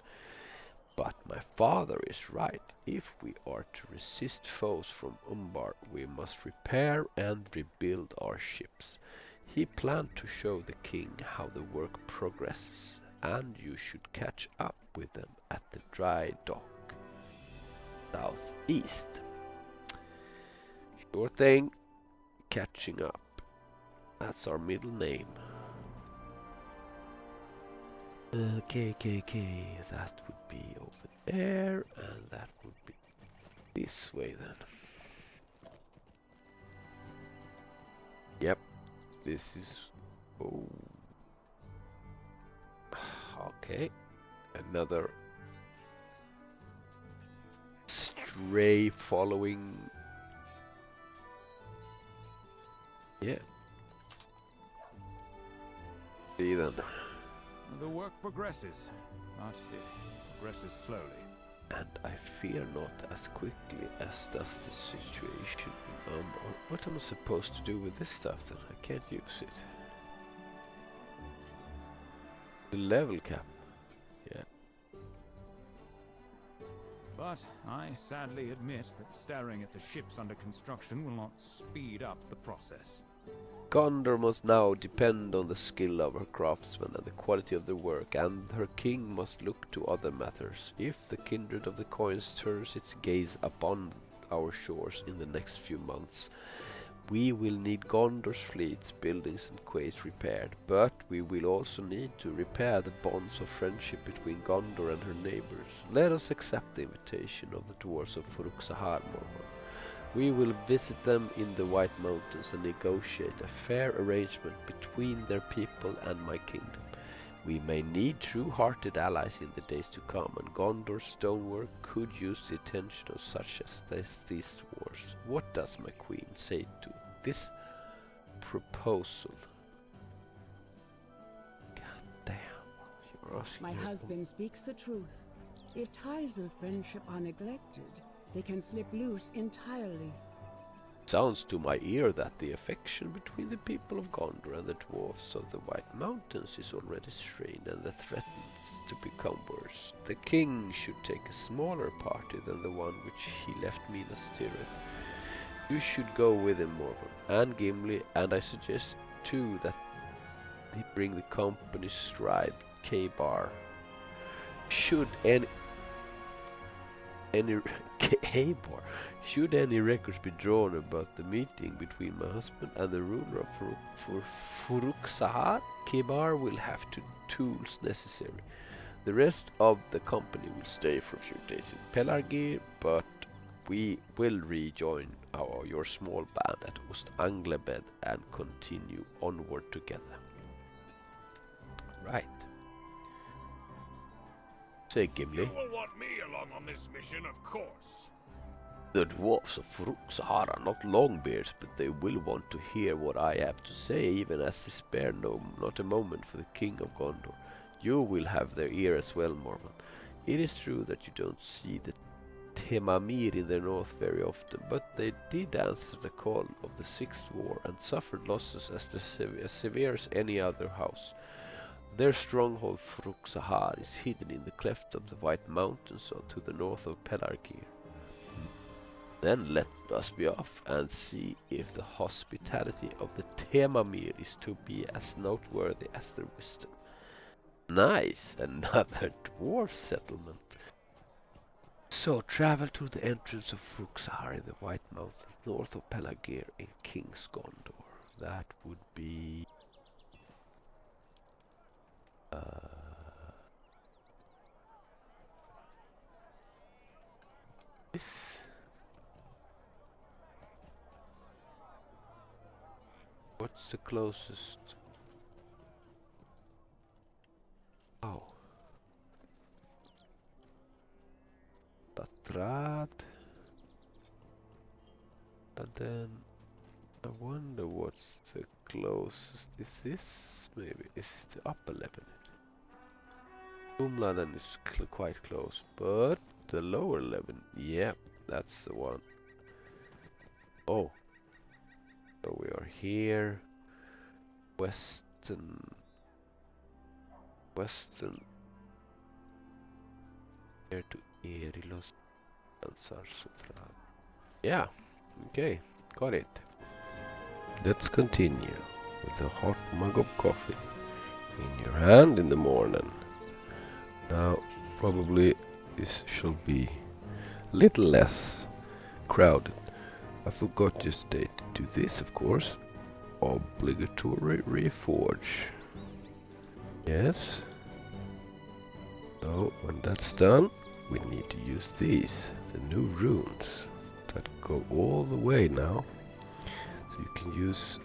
[SPEAKER 1] But my father is right. If we are to resist foes from Umbar, we must repair and rebuild our ships. He planned to show the king how the work progresses, and you should catch up with them at the dry dock southeast. Sure thing. Catching up. That's our middle name. Okay. That would be over there, and that would be this way then. Yep. This is... Oh. Okay. Another stray following. Yeah. See then.
[SPEAKER 3] The work progresses, but it progresses slowly.
[SPEAKER 1] And I fear not as quickly as does the situation in Umbar. What am I supposed to do with this stuff then? I can't use it. The level cap. Yeah.
[SPEAKER 3] But I sadly admit that staring at the ships under construction will not speed up the process.
[SPEAKER 1] Gondor must now depend on the skill of her craftsmen and the quality of their work, and her king must look to other matters. If the kindred of the coins turns its gaze upon our shores in the next few months, we will need Gondor's fleets, buildings and quays repaired, but we will also need to repair the bonds of friendship between Gondor and her neighbors. Let us accept the invitation of the dwarves of Furukzahar, Morwan. We will visit them in the White Mountains and negotiate a fair arrangement between their people and my kingdom. We may need true-hearted allies in the days to come, and Gondor's stonework could use the attention of such as these dwarves. What does my queen say to this proposal? God damn, you're asking
[SPEAKER 5] My
[SPEAKER 1] me.
[SPEAKER 5] husband speaks the truth. If ties of friendship are neglected, they can slip loose entirely.
[SPEAKER 1] Sounds to my ear that the affection between the people of Gondor and the dwarves of the White Mountains is already strained and that threatens to become worse. The king should take a smaller party than the one which he left Minas Tirith. You should go with him, Morwan, and Gimli, and I suggest too that he bring the company's scribe, Caebar. Should any Caebar. Should any records be drawn about the meeting between my husband and the ruler of Furukzahar, Caebar will have the tools necessary. The rest of the company will stay for a few days in Pelargir, but we will rejoin your small band at Ost-Anglebed and continue onward together. Right. Say, Gimli.
[SPEAKER 2] You will want me along on this mission, of course.
[SPEAKER 1] The dwarfs of Furukzahar are not Longbeards, but they will want to hear what I have to say, even as they spare not a moment for the king of Gondor. You will have their ear as well, Morwan. It is true that you don't see the Temamir in the north very often, but they did answer the call of the Sixth War and suffered losses as severe as any other house. Their stronghold Furukzahar is hidden in the cleft of the White Mountains to the north of Pelargir. Then let us be off and see if the hospitality of the Temamir is to be as noteworthy as their wisdom. Nice, another dwarf settlement. So travel to the entrance of Furukzahar in the White Mountains, north of Pelargir in King's Gondor. That would be... What's the closest? Oh. Tatrat. But then I wonder what's the closest. Is this maybe? Is the upper level? Umladen is quite close, but the lower level, yeah, that's the one. Oh, so we are here, western, here to Erilos and Sarsutra. Yeah, okay, got it. Let's continue with a hot mug of coffee in your hand in the morning. Now, probably this shall be a little less crowded. I forgot yesterday to do this, of course. Obligatory reforge. Yes. So, when that's done, we need to use these, the new runes, that go all the way now. So you can use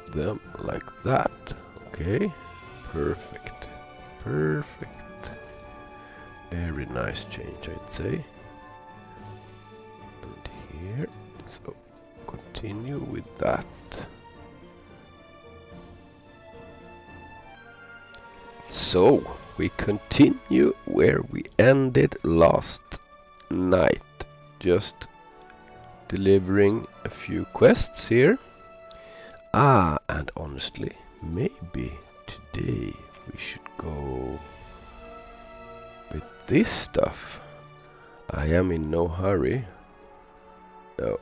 [SPEAKER 1] them like that. Okay. Perfect. Perfect. Very nice change, I'd say. And here, so continue with that. So we continue where we ended last night, just delivering a few quests here. And honestly, maybe today we should go with this stuff. I am in no hurry. No,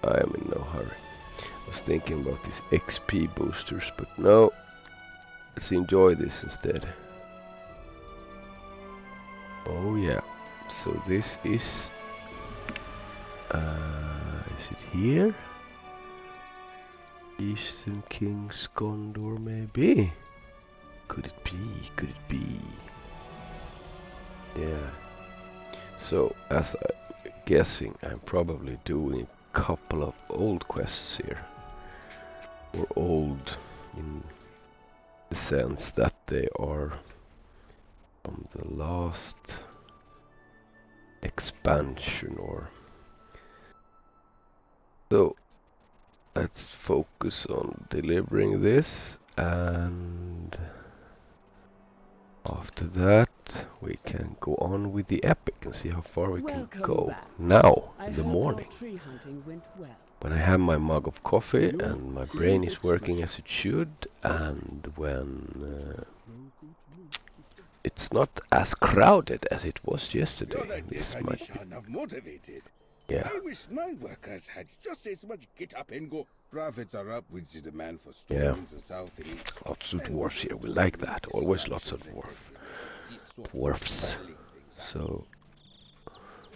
[SPEAKER 1] I am in no hurry. I was thinking about these XP boosters, but no. Let's enjoy this instead. Oh yeah. So this is it here? Eastern King's Gondor, maybe? Could it be? Could it be? Yeah. So, as I'm guessing, I'm probably doing a couple of old quests here. Or old in the sense that they are from the last expansion, or so let's focus on delivering this, and after that we can go on with the epic and see how far we can go back. Now in the morning,
[SPEAKER 5] tree hunting went well.
[SPEAKER 1] when I have my mug of coffee and my brain is working as it should, and when it's not as crowded as it was yesterday. This might be... Yeah.
[SPEAKER 9] I wish my workers had just as much get up and go. Profits are up with the demand for storms the south and east.
[SPEAKER 1] Lots of dwarfs here. We like that. Always lots of dwarfs. So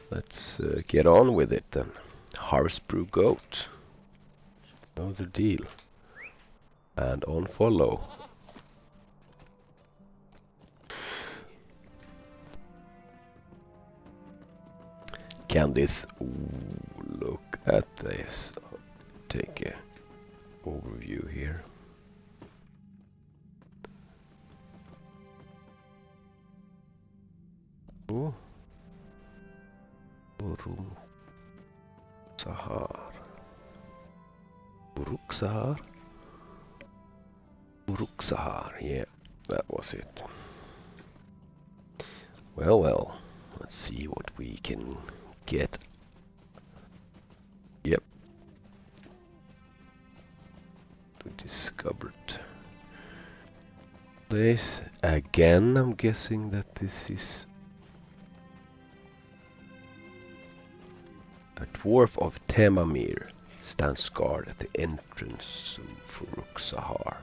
[SPEAKER 1] let's get on with it then. Harvest brew goat. Another deal. And on follow. Can this... look at this. Take a overview here. Oh. Furukzahar, yeah, that was it. Well, let's see what we can get. Yep. We discovered place again. I'm guessing that this is a dwarf of Temamir stands guard at the entrance to Furukzahar.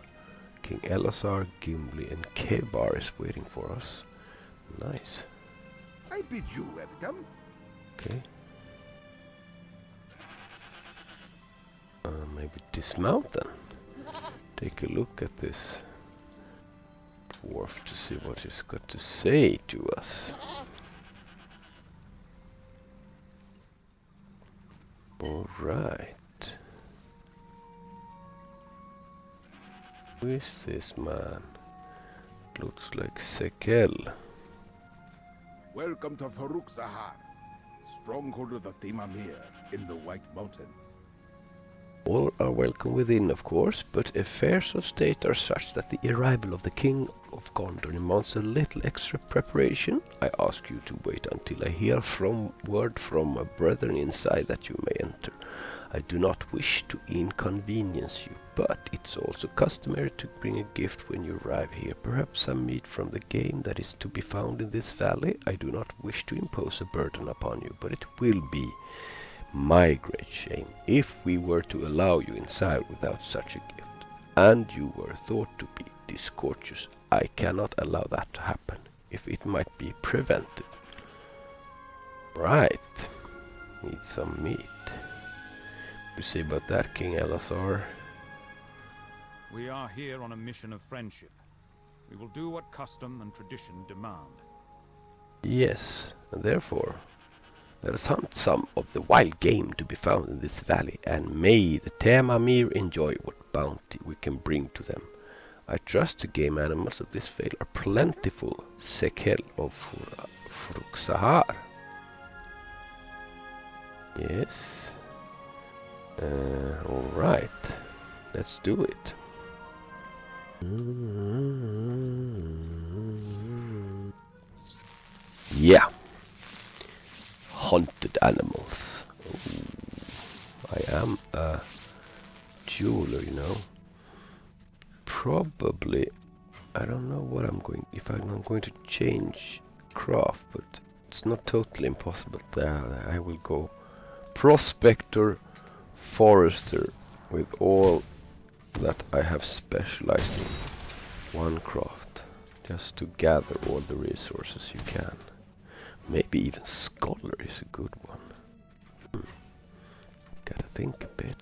[SPEAKER 1] King Elazar, Gimli, and Caebar is waiting for us. Nice.
[SPEAKER 9] I bid you welcome.
[SPEAKER 1] Okay. Maybe dismount then. Take a look at this dwarf to see what he's got to say to us. All right. Who is this man? Looks like Sekel.
[SPEAKER 9] Welcome to Furukzahar, stronghold of the Temamir in the White Mountains.
[SPEAKER 1] All are welcome within, of course, but affairs of state are such that the arrival of the King of Gondor demands a little extra preparation. I ask you to wait until I hear word from my brethren inside that you may enter. I do not wish to inconvenience you, but it's also customary to bring a gift when you arrive here. Perhaps some meat from the game that is to be found in this valley. I do not wish to impose a burden upon you, but it will be my great shame if we were to allow you inside without such a gift, and you were thought to be discourteous. I cannot allow that to happen, if it might be prevented. Right. Need some meat. You say about that, King Elazar?
[SPEAKER 3] We are here on a mission of friendship. We will do what custom and tradition demand.
[SPEAKER 1] Yes, and therefore let us hunt some of the wild game to be found in this valley, and may the Temamir enjoy what bounty we can bring to them. I trust the game animals of this vale are plentiful. Sekel of Furukzahar. Yes. Alright. Let's do it. Yeah. Haunted animals. Ooh. I am a jeweler, you know. Probably, I don't know what I'm going, if I'm going to change craft, but it's not totally impossible. I will go prospector, forester, with all that I have specialized in one craft, just to gather all the resources you can. Maybe even scholar is a good one. Gotta think a bit.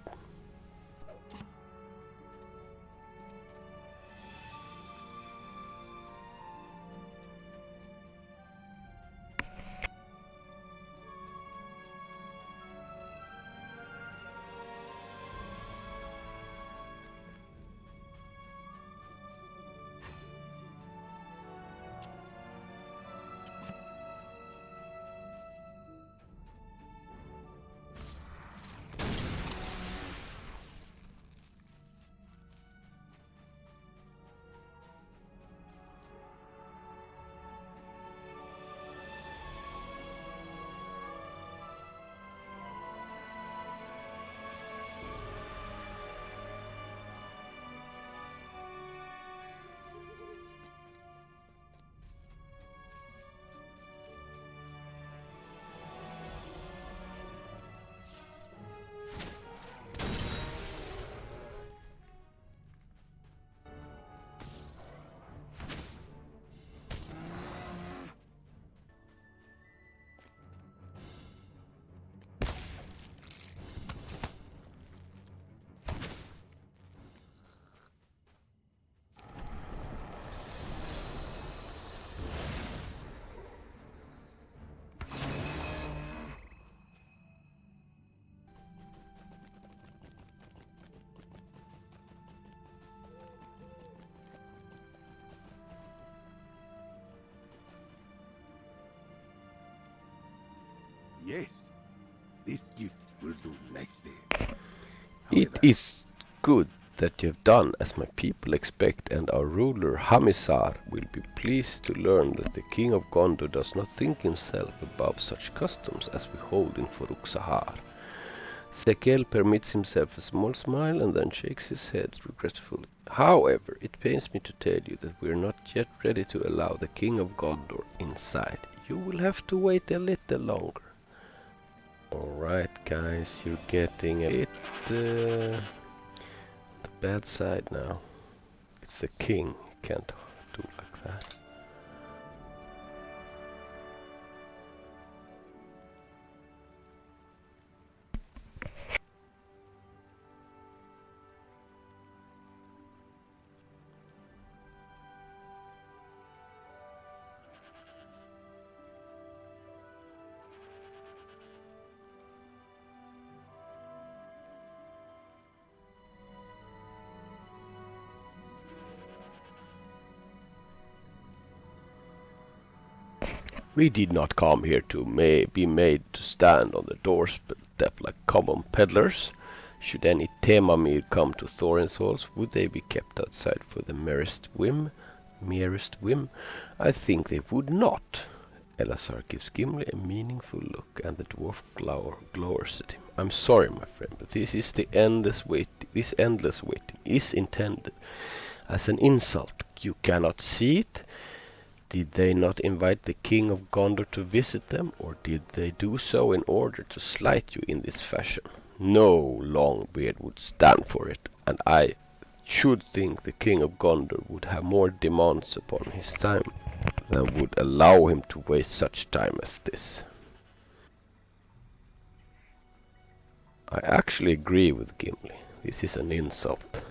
[SPEAKER 9] Yes, this gift will do nicely.
[SPEAKER 1] It
[SPEAKER 9] However,
[SPEAKER 1] is good that you have done as my people expect, and our ruler Hamisar will be pleased to learn that the King of Gondor does not think himself above such customs as we hold in Furukzahar. Sekel permits himself a small smile and then shakes his head regretfully. However, it pains me to tell you that we are not yet ready to allow the King of Gondor inside. You will have to wait a little longer. Alright guys, you're getting a bit the bad side now. It's the king, you can't do like that. We did not come here to be made to stand on the doorstep like common peddlers. Should any Temamir come to Thorin's halls, would they be kept outside for the merest whim? I think they would not. Elazar gives Gimli a meaningful look, and the dwarf glowers at him. I'm sorry, my friend, but this endless waiting is intended as an insult. You cannot see it. Did they not invite the king of Gondor to visit them, or did they do so in order to slight you in this fashion? No Longbeard would stand for it, and I should think the king of Gondor would have more demands upon his time than would allow him to waste such time as this. I actually agree with Gimli. This is an insult.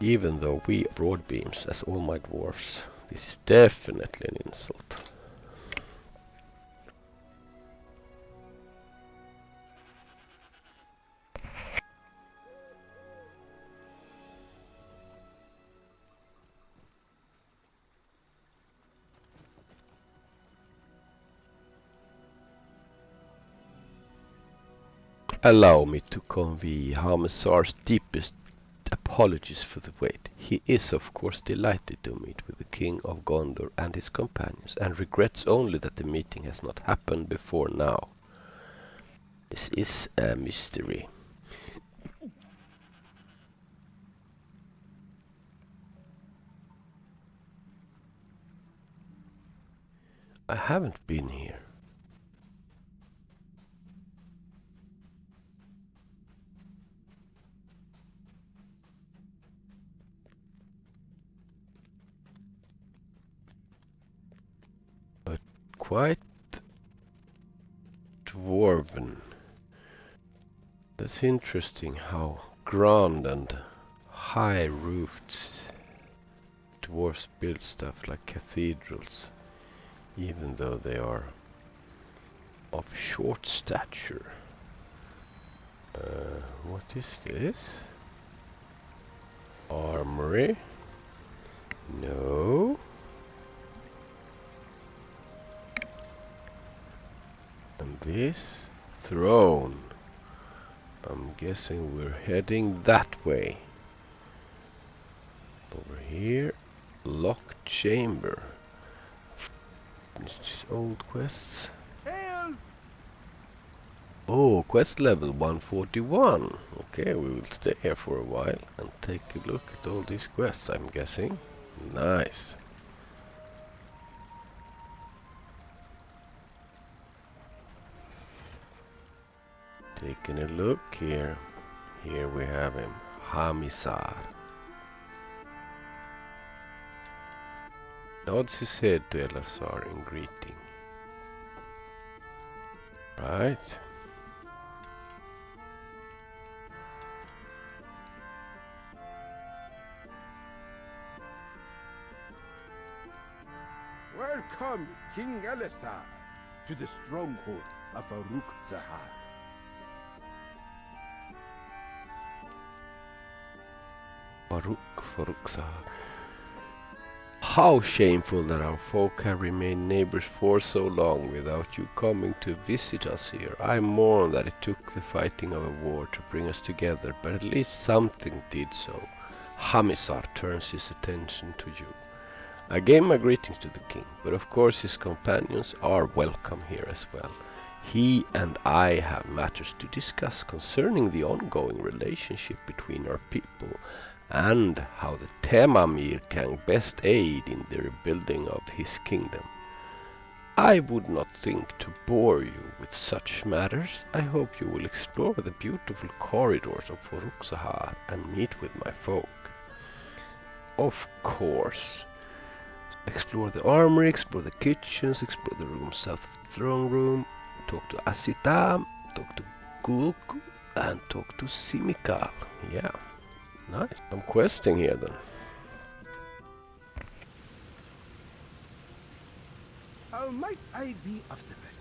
[SPEAKER 1] Even though we are broadbeams as all my dwarfs, this is definitely an insult. Allow me to convey Hamesar's deepest apologies for the wait. He is of course delighted to meet with the King of Gondor and his companions, and regrets only that the meeting has not happened before now. This is a mystery. I haven't been here. Quite dwarven. That's interesting how grand and high-roofed dwarves build stuff like cathedrals, even though they are of short stature. What is this? Armory? No. And this throne. I'm guessing we're heading that way. Over here, locked chamber. It's just old quests.
[SPEAKER 9] Hail!
[SPEAKER 1] Oh, quest level 141. Okay, we will stay here for a while and take a look at all these quests, I'm guessing. Nice. Taking a look here. Here we have him, Hamisar. Nods his head to Elazar in greeting. Right.
[SPEAKER 9] Welcome, King Elazar, to the stronghold of Furukzahar.
[SPEAKER 1] Furukzahar. How shameful that our folk have remained neighbors for so long without you coming to visit us here. I mourn that it took the fighting of a war to bring us together, but at least something did so. Hamisar turns his attention to you. I gave my greetings to the king, but of course his companions are welcome here as well. He and I have matters to discuss concerning the ongoing relationship between our people and how the Temamir can best aid in the rebuilding of his kingdom. I would not think to bore you with such matters. I hope you will explore the beautiful corridors of Furukzahar and meet with my folk. Of course. Explore the armory, explore the kitchens, explore the room south of the throne room, talk to Asitam, talk to Gulku, and talk to Simikal. Yeah. Nice. I'm questing here then.
[SPEAKER 9] How might I be of service?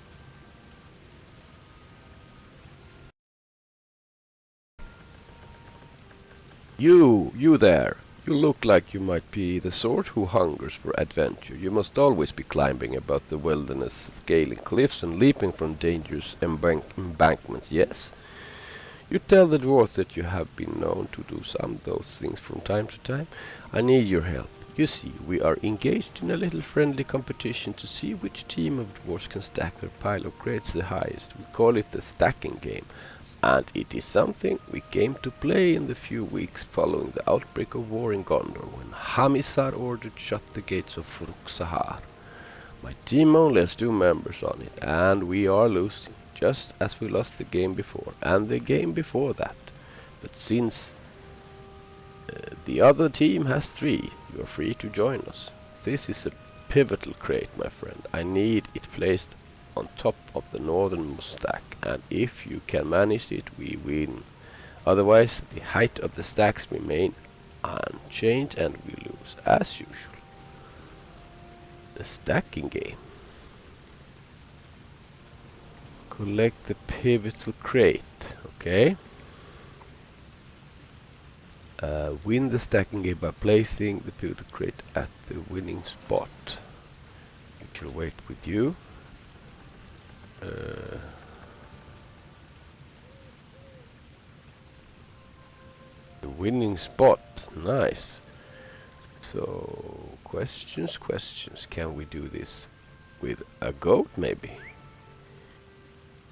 [SPEAKER 1] You there. You look like you might be the sort who hungers for adventure. You must always be climbing about the wilderness, scaling cliffs and leaping from dangerous embankments, yes? You tell the dwarf that you have been known to do some of those things from time to time. I need your help. You see, we are engaged in a little friendly competition to see which team of dwarves can stack their pile of crates the highest. We call it the stacking game, and it is something we came to play in the few weeks following the outbreak of war in Gondor, when Hamisar ordered shut the gates of Furukzahar. My team only has 2 members on it, and we are losing, just as we lost the game before, and the game before that. But since the other team has 3, you are free to join us. This is a pivotal crate, my friend. I need it placed on top of the northernmost stack, and if you can manage it, we win. Otherwise, the height of the stacks remain unchanged and we lose, as usual. The stacking game. Collect the pivotal crate, okay. Win the stacking game by placing the pivotal crate at the winning spot. We shall wait with you. The winning spot, nice. So, questions. Can we do this with a goat, maybe?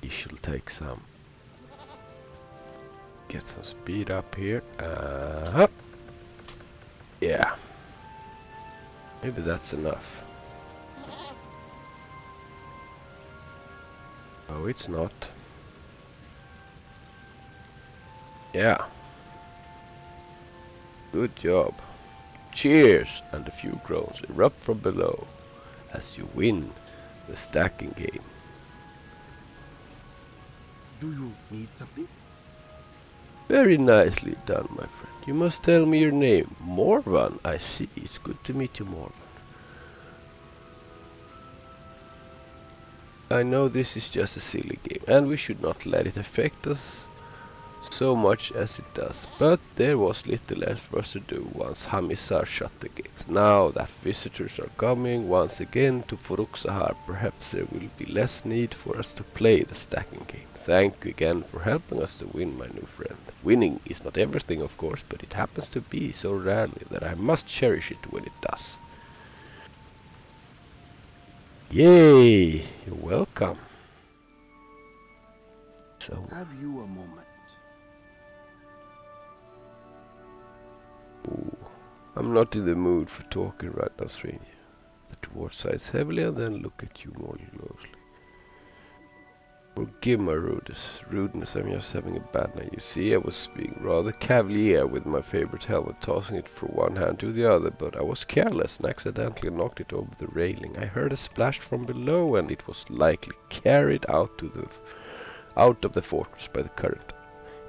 [SPEAKER 1] We shall take some. Get some speed up here. Yeah. Maybe that's enough. Oh, it's not. Yeah. Good job. Cheers! And a few groans erupt from below as you win the stacking game.
[SPEAKER 9] Do you need something?
[SPEAKER 1] Very nicely done, my friend. You must tell me your name. Morwan, I see. It's good to meet you, Morwan. I know this is just a silly game, and we should not let it affect us so much as it does, but there was little else for us to do once Hamisar shut the gates. Now that visitors are coming once again to Furukzahar, perhaps there will be less need for us to play the stacking game. Thank you again for helping us to win, my new friend. Winning is not everything, of course, but it happens to be so rarely that I must cherish it when it does. Yay! You're welcome. So,
[SPEAKER 9] Have you a moment?
[SPEAKER 1] ooh, I'm not in the mood for talking right now, stranger. The dwarf sighs heavily and then look at you more closely. Forgive my rudeness, I'm just having a bad night. You see, I was being rather cavalier with my favorite helmet, tossing it from one hand to the other, but I was careless and accidentally knocked it over the railing. I heard a splash from below and it was likely carried out of the fortress by the current.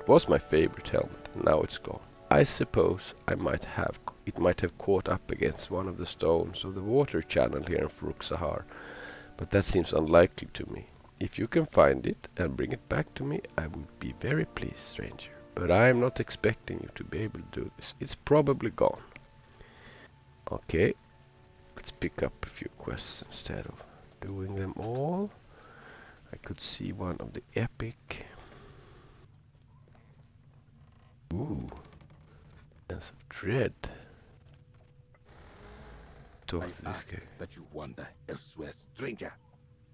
[SPEAKER 1] It was my favorite helmet, and now it's gone. I suppose it might have caught up against one of the stones of the water channel here in Furukzahar, but that seems unlikely to me. If you can find it and bring it back to me, I would be very pleased, stranger. But I am not expecting you to be able to do this. It's probably gone. Okay, let's pick up a few quests instead of doing them all. I could see one of the epic. Ooh, sense of dread. Talk
[SPEAKER 9] I
[SPEAKER 1] to this
[SPEAKER 9] ask
[SPEAKER 1] guy.
[SPEAKER 9] that you wander elsewhere, stranger.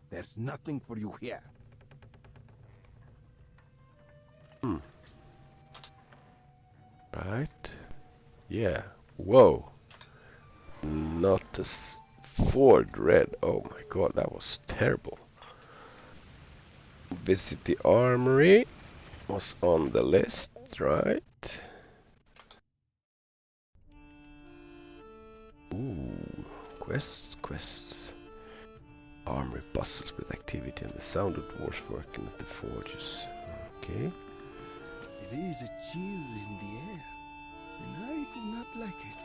[SPEAKER 9] There's nothing for you here.
[SPEAKER 1] Right. Yeah. Whoa. Not as for dread. Oh my god, that was terrible. Visit the armory was on the list, right? Ooh, quests. Armory bustles with activity and the sound of dwarves working at the forges. Okay.
[SPEAKER 9] There is a chill in the air, and I do not like it.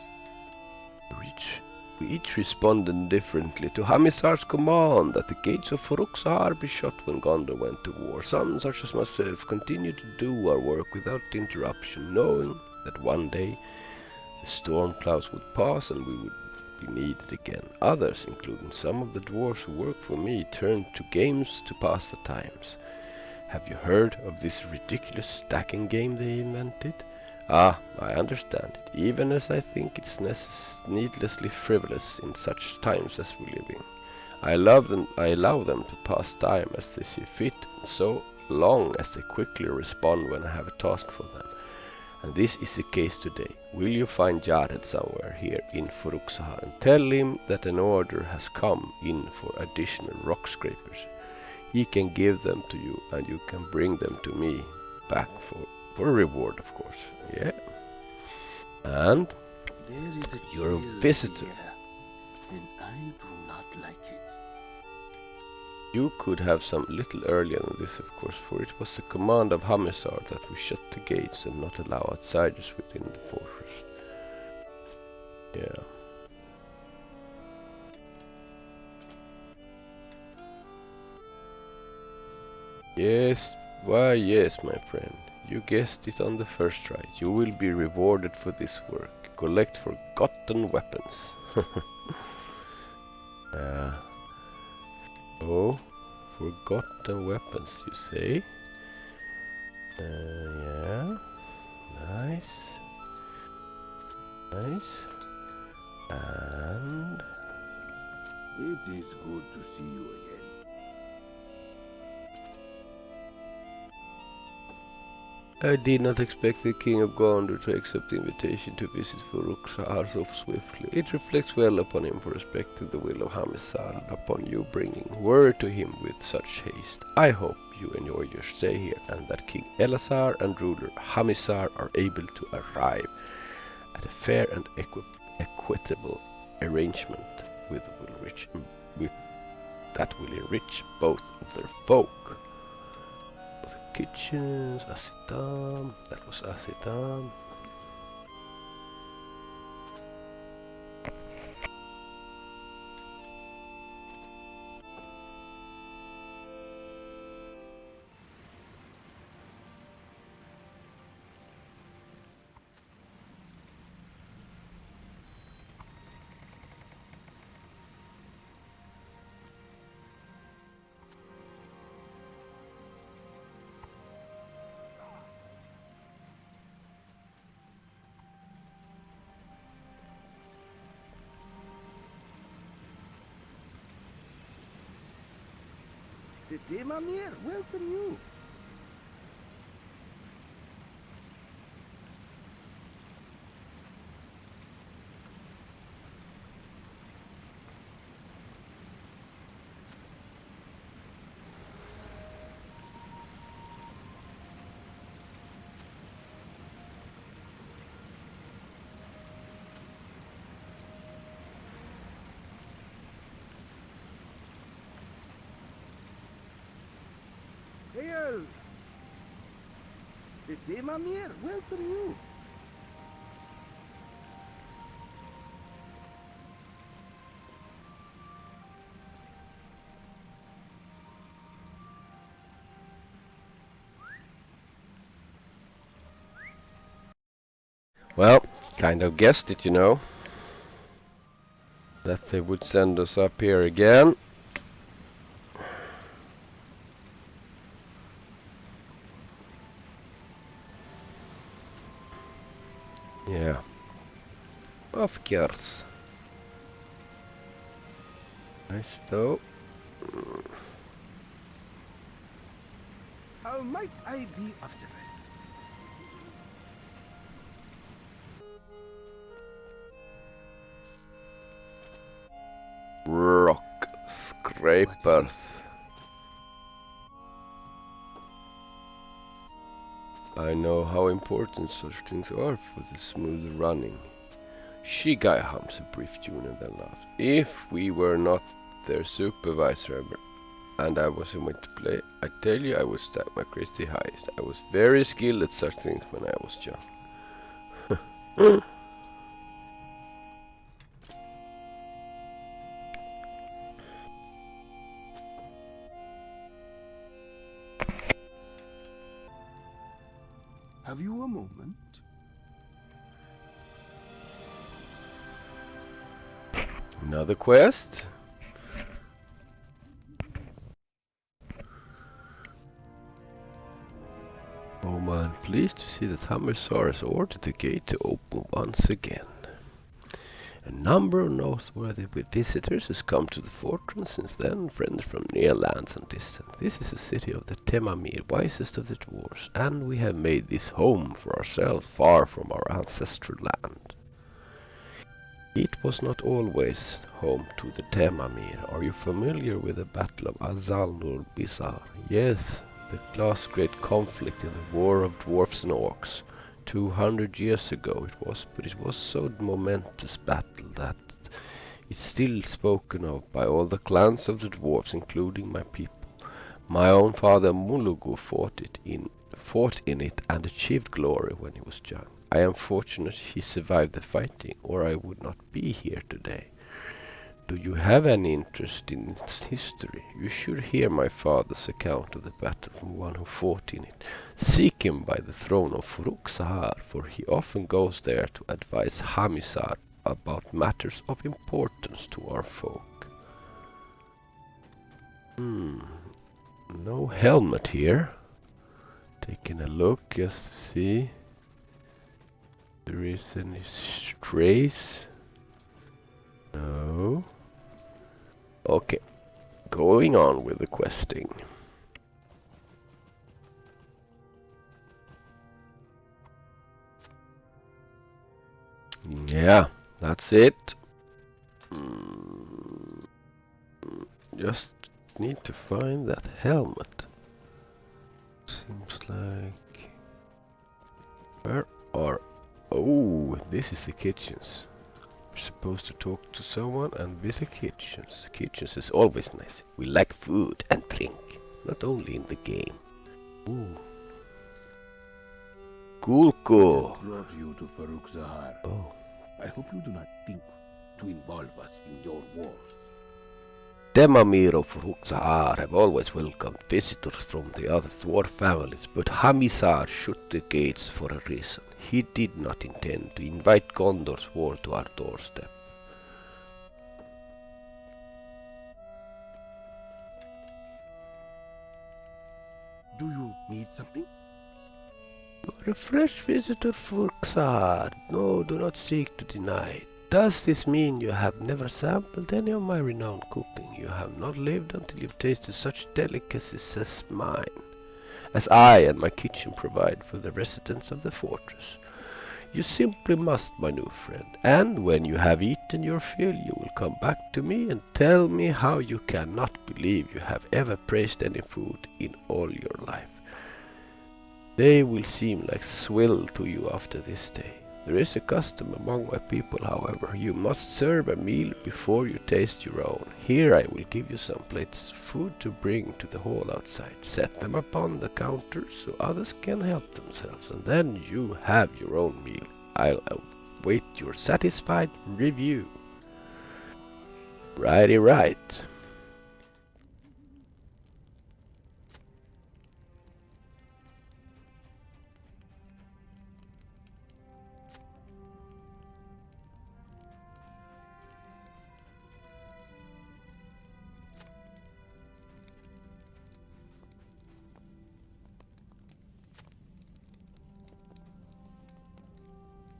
[SPEAKER 1] We each responded differently to Hamisar's command that the gates of Furukzahar be shut when Gondor went to war. Some, such as myself, continued to do our work without interruption, knowing that one day The storm clouds would pass and we would be needed again. Others, including some of the dwarves who work for me, turned to games to pass the times. Have you heard of this ridiculous stacking game they invented? Ah, I understand it, even as I think it's needlessly frivolous in such times as we live in. I allow them to pass time as they see fit, so long as they quickly respond when I have a task for them. And this is the case today. Will you find Jared somewhere here in Furukzahar and tell him that an order has come in for additional rock scrapers? He can give them to you and you can bring them to me back for a reward, of course. Yeah. And you're a visitor.
[SPEAKER 9] And I do not like it.
[SPEAKER 1] You could have some little earlier than this, of course, for it was the command of Hamisar that we shut the gates and not allow outsiders within the fortress. Yeah. Yes, why yes, my friend. You guessed it on the first try. You will be rewarded for this work. Collect forgotten weapons. Yeah. Oh, forgotten weapons, you say? Yeah. Nice. Nice. And
[SPEAKER 9] It is good to see you again.
[SPEAKER 1] I did not expect the King of Gondor to accept the invitation to visit Furukzahar so swiftly. It reflects well upon him for respecting the will of Hamisar and upon you bringing word to him with such haste. I hope you enjoy your stay here and that King Elazar and ruler Hamisar are able to arrive at a fair and equitable arrangement that will enrich both of their folk. Kitchens, Asitam, that was Asitam.
[SPEAKER 9] The Temamir welcome you. Hail! The Temamir welcome you.
[SPEAKER 1] Well, kind of guessed it, you know. That they would send us up here again. Yeah. Of course. Nice though.
[SPEAKER 9] How might I be of service?
[SPEAKER 1] Rock scrapers. I know how important such things are for the smooth running. Shigai hums a brief tune and then laughs. If we were not their supervisor and I was in to play, I tell you I would stack my Christie highest. I was very skilled at such things when I was young.
[SPEAKER 9] Have you a moment?
[SPEAKER 1] Another quest. Oh man, pleased to see that Hammersar has ordered the gate to open once again. A number of noteworthy visitors has come to the fortress since then, friends from near lands and distant. This is the city of the Temamir, wisest of the dwarves, and we have made this home for ourselves far from our ancestral land. It was not always home to the Temamir. Are you familiar with the Battle of Azal-Nur-Bizar? Yes, the last great conflict in the War of Dwarfs and Orcs. 200 years ago it was, but it was so momentous battle that it's still spoken of by all the clans of the dwarves, including my people. My own father Mulugu fought in it and achieved glory when he was young. I am fortunate he survived the fighting, or I would not be here today. Do you have any interest in its history? You should hear my father's account of the battle from one who fought in it. Seek him by the throne of Furukzahar, for he often goes there to advise Hamisar about matters of importance to our folk. No helmet here. Taking a look just to see if there is any trace. No. Okay, going on with the questing. Yeah, that's it. Just need to find that helmet. Seems like... Where are... Oh, this is the kitchens. We're supposed to talk to someone and visit kitchens. Kitchens is always nice. We like food and drink, not only in the game. Ooh. Kulko.
[SPEAKER 9] Just brought you to Furukzahar.
[SPEAKER 1] Oh.
[SPEAKER 9] I hope you do not think to involve us in your wars.
[SPEAKER 1] Temamir of Furukzahar have always welcomed visitors from the other dwarf families, but Hamisar shut the gates for a reason. He did not intend to invite Gondor's war to our doorstep.
[SPEAKER 9] Do you need something?
[SPEAKER 1] You are a fresh visitor, Furukzahar. No, do not seek to deny it. Does this mean you have never sampled any of my renowned cooking? You have not lived until you've tasted such delicacies as mine, as I and my kitchen provide for the residents of the fortress. You simply must, my new friend, and when you have eaten your fill, you will come back to me and tell me how you cannot believe you have ever praised any food in all your life. They will seem like swill to you after this day. There is a custom among my people, however. You must serve a meal before you taste your own. Here I will give you some plates of food to bring to the hall outside. Set them upon the counter so others can help themselves, and then you have your own meal. I'll await your satisfied review. Righty right.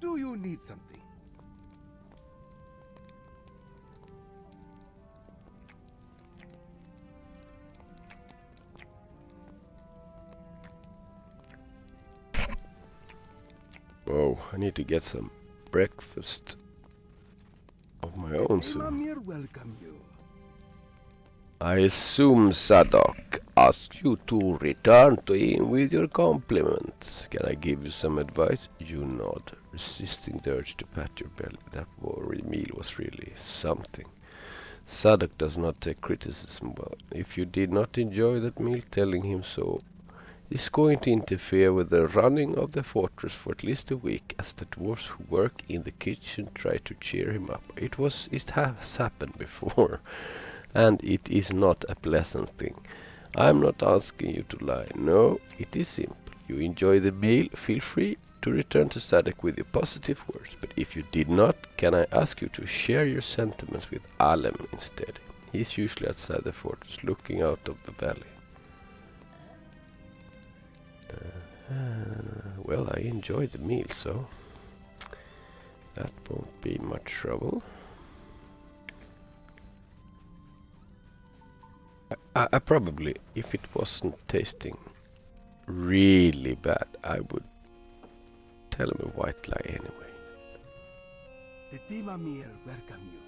[SPEAKER 9] Do you need something?
[SPEAKER 1] Oh, I need to get some breakfast of my own soon.
[SPEAKER 9] Temamir welcome you.
[SPEAKER 1] I assume Sadok asked you to return to him with your compliments. Can I give you some advice? You nod, resisting the urge to pat your belly. That meal was really something. Sadok does not take criticism well. If you did not enjoy that meal, telling him so is going to interfere with the running of the fortress for at least a week, as the dwarves who work in the kitchen try to cheer him up. It has happened before. And it is not a pleasant thing. I'm not asking you to lie. No, it is simple. you enjoy the meal, feel free to return to Sadek with your positive words. But if you did not, can I ask you to share your sentiments with Alem instead? He's usually outside the fortress, looking out of the valley. Well, I enjoyed the meal, so that won't be much trouble. I probably, if it wasn't tasting really bad, I would tell him a white lie anyway.
[SPEAKER 9] The Temamir welcome you.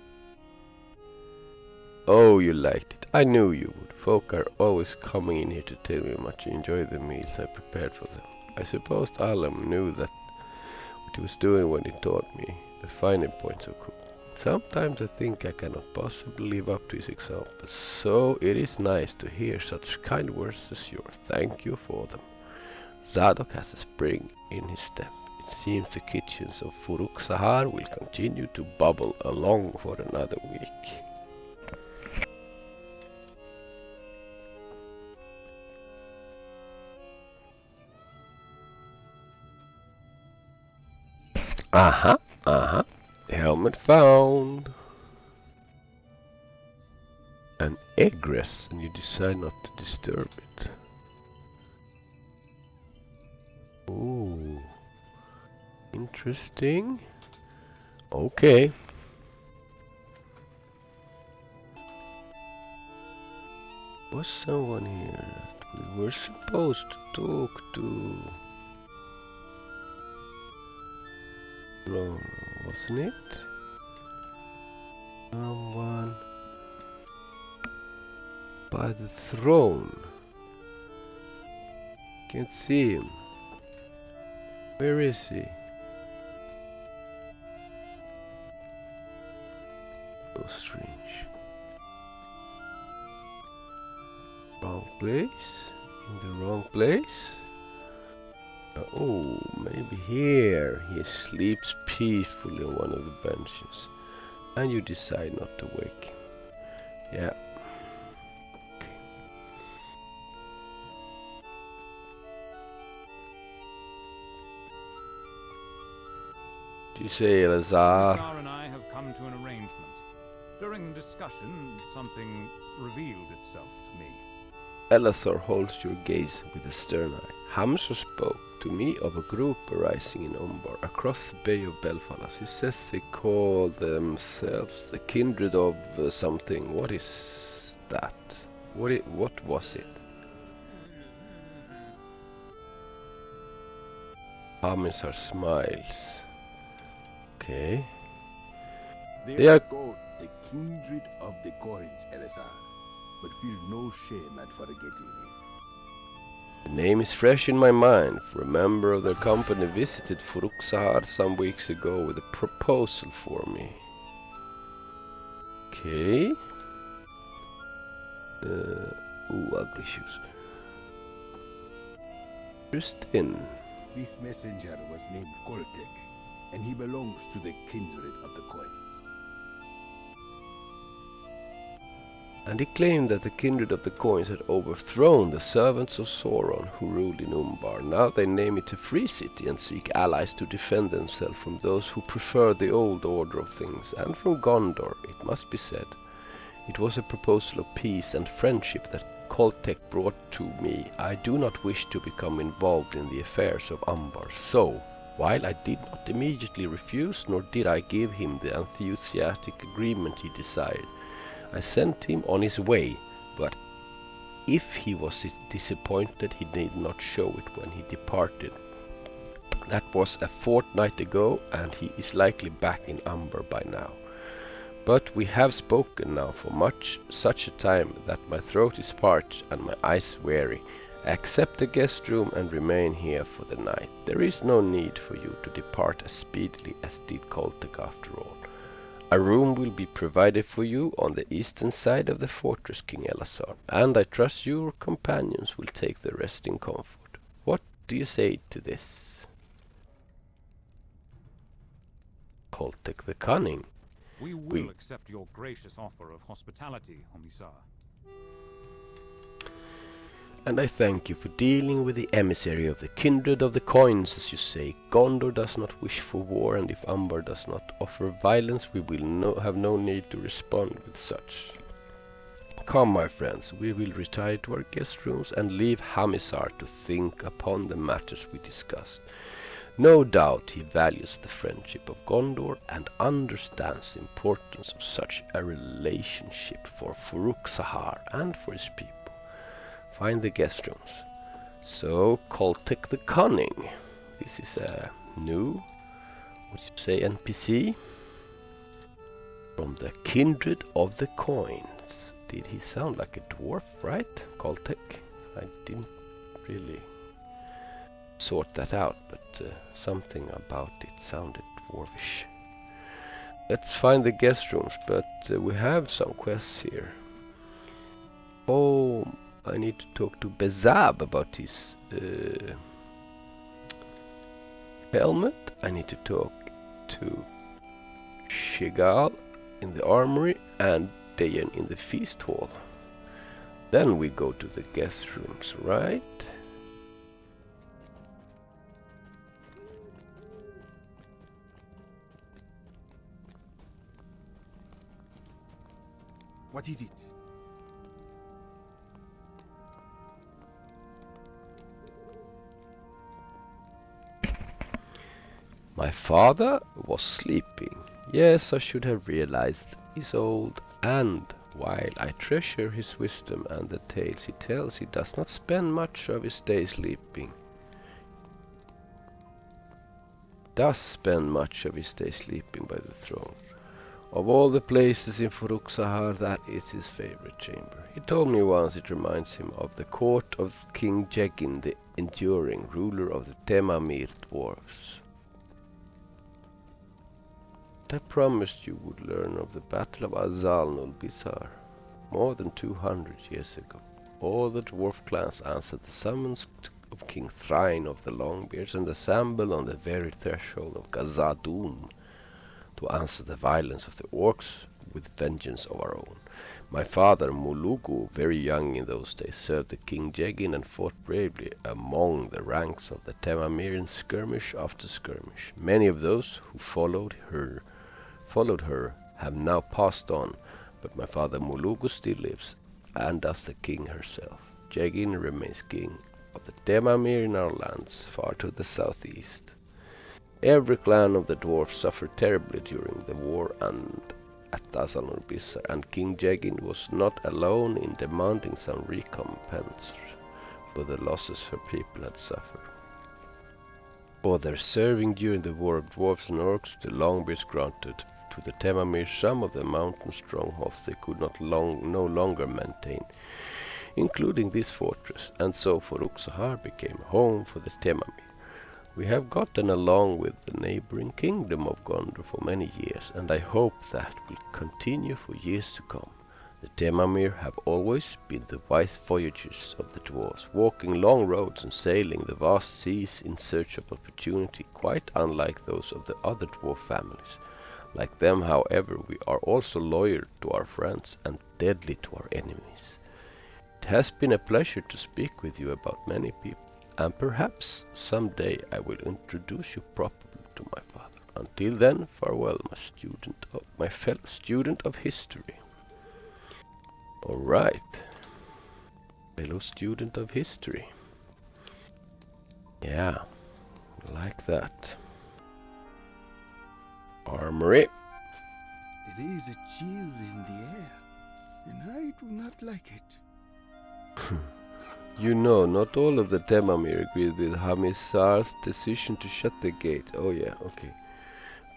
[SPEAKER 1] Oh, you liked it. I knew you would. Folk are always coming in here to tell me how much you enjoy the meals I prepared for them. I suppose Alem knew that what he was doing when he taught me the finer points of cooking. Sometimes I think I cannot possibly live up to his example, so it is nice to hear such kind words as yours. Thank you for them. Zadok has a spring in his step. It seems the kitchens of Furukzahar will continue to bubble along for another week. Helmet found. An egress, and you decide not to disturb it. Ooh. Interesting. Okay. Was someone here that we were supposed to talk to? No, wasn't it? Someone by the throne. Can't see him. Where is he? So strange. Wrong place? In the wrong place? Oh, maybe here. He sleeps peacefully on one of the benches. And you decide not to wake him. Yeah. Okay. You say, Elazar?
[SPEAKER 3] Elazar and I have come to an arrangement. During the discussion, something revealed itself to me.
[SPEAKER 1] Elazar holds your gaze with a stern eye. Hamza spoke to me of a group arising in Umbar, across the Bay of Belfalas. He says they call themselves the kindred of something. What is that? What was it? Hamza smiles. Okay.
[SPEAKER 9] They are called the kindred of the coins, Elazar, but feel no shame at forgetting it.
[SPEAKER 1] The name is fresh in my mind, for a member of their company visited Furukzahar some weeks ago with a proposal for me. Okay. Ugly shoes. Interesting.
[SPEAKER 9] This messenger was named Khôltekh, and he belongs to the kindred of the coins.
[SPEAKER 1] And he claimed that the kindred of the coins had overthrown the servants of Sauron who ruled in Umbar. Now they name it a free city and seek allies to defend themselves from those who prefer the old order of things, and from Gondor, it must be said. It was a proposal of peace and friendship that Khôltekh brought to me. I do not wish to become involved in the affairs of Umbar, so, while I did not immediately refuse, nor did I give him the enthusiastic agreement he desired, I sent him on his way, but if he was disappointed, he need not show it when he departed. That was a fortnight ago, and he is likely back in Umbar by now. But we have spoken now for such a time that my throat is parched and my eyes weary. Accept the guest room and remain here for the night. There is no need for you to depart as speedily as did Khôltekh after all. A room will be provided for you on the eastern side of the fortress, King Elazar, and I trust your companions will take the rest in comfort. What do you say to this? Khôltekh the Cunning.
[SPEAKER 3] We will accept your gracious offer of hospitality, Omisar.
[SPEAKER 1] And I thank you for dealing with the emissary of the kindred of the coins, as you say. Gondor does not wish for war, and if Umbar does not offer violence, we will have no need to respond with such. Come, my friends, we will retire to our guest rooms and leave Hamisar to think upon the matters we discussed. No doubt he values the friendship of Gondor and understands the importance of such a relationship for Furukzahar and for his people. Find the guest rooms. So, Khôltekh the Cunning. This is a new, what do you say, NPC? From the kindred of the coins. Did he sound like a dwarf, right? Khôltekh? I didn't really sort that out, but something about it sounded dwarvish. Let's find the guest rooms, but we have some quests here. Oh, I need to talk to Bezab about his helmet. I need to talk to Shigal in the armory and Dayan in the feast hall. Then we go to the guest rooms, right?
[SPEAKER 7] What is it?
[SPEAKER 1] My father was sleeping. Yes, I should have realized he's old, and while I treasure his wisdom and the tales he tells, he does not spend much of his day sleeping. Does spend much of his day sleeping by the throne. Of all the places in Furukzahar, that is his favorite chamber. He told me once it reminds him of the court of King Jegin, the enduring ruler of the Temamir Dwarves. I promised you would learn of the Battle of Azal-nul-Bizar more than 200 years ago. All the dwarf clans answered the summons of King Thrain of the Longbeards and assembled on the very threshold of Khazad-dûm to answer the violence of the orcs with vengeance of our own. My father, Mulugu, very young in those days, served the King Jegin and fought bravely among the ranks of the Temamir in skirmish after skirmish. Many of those who followed her have now passed on, but my father Mulugu still lives, and does the king herself. Jegin remains king of the Temamir in our lands, far to the southeast. Every clan of the dwarfs suffered terribly during the war and at Azal-nul-Bizar, and King Jegin was not alone in demanding some recompense for the losses her people had suffered. For their serving during the war of dwarves and orcs, the Longbeards granted to the Temamir some of the mountain strongholds they could no longer maintain, including this fortress, and so Furukzahar became home for the Temamir. We have gotten along with the neighboring kingdom of Gondor for many years, and I hope that will continue for years to come. The Temamir have always been the wise voyagers of the dwarves, walking long roads and sailing the vast seas in search of opportunity, quite unlike those of the other dwarf families. Like them, however, we are also loyal to our friends and deadly to our enemies. It has been a pleasure to speak with you about many people, and perhaps someday I will introduce you properly to my father. Until then, farewell, my fellow student of history. Alright, fellow student of history. Yeah, like that. Armory.
[SPEAKER 9] There is a chill in the air, and I do not like it.
[SPEAKER 1] You know, not all of the Temamir agreed with Hamisar's decision to shut the gate. Oh yeah, okay.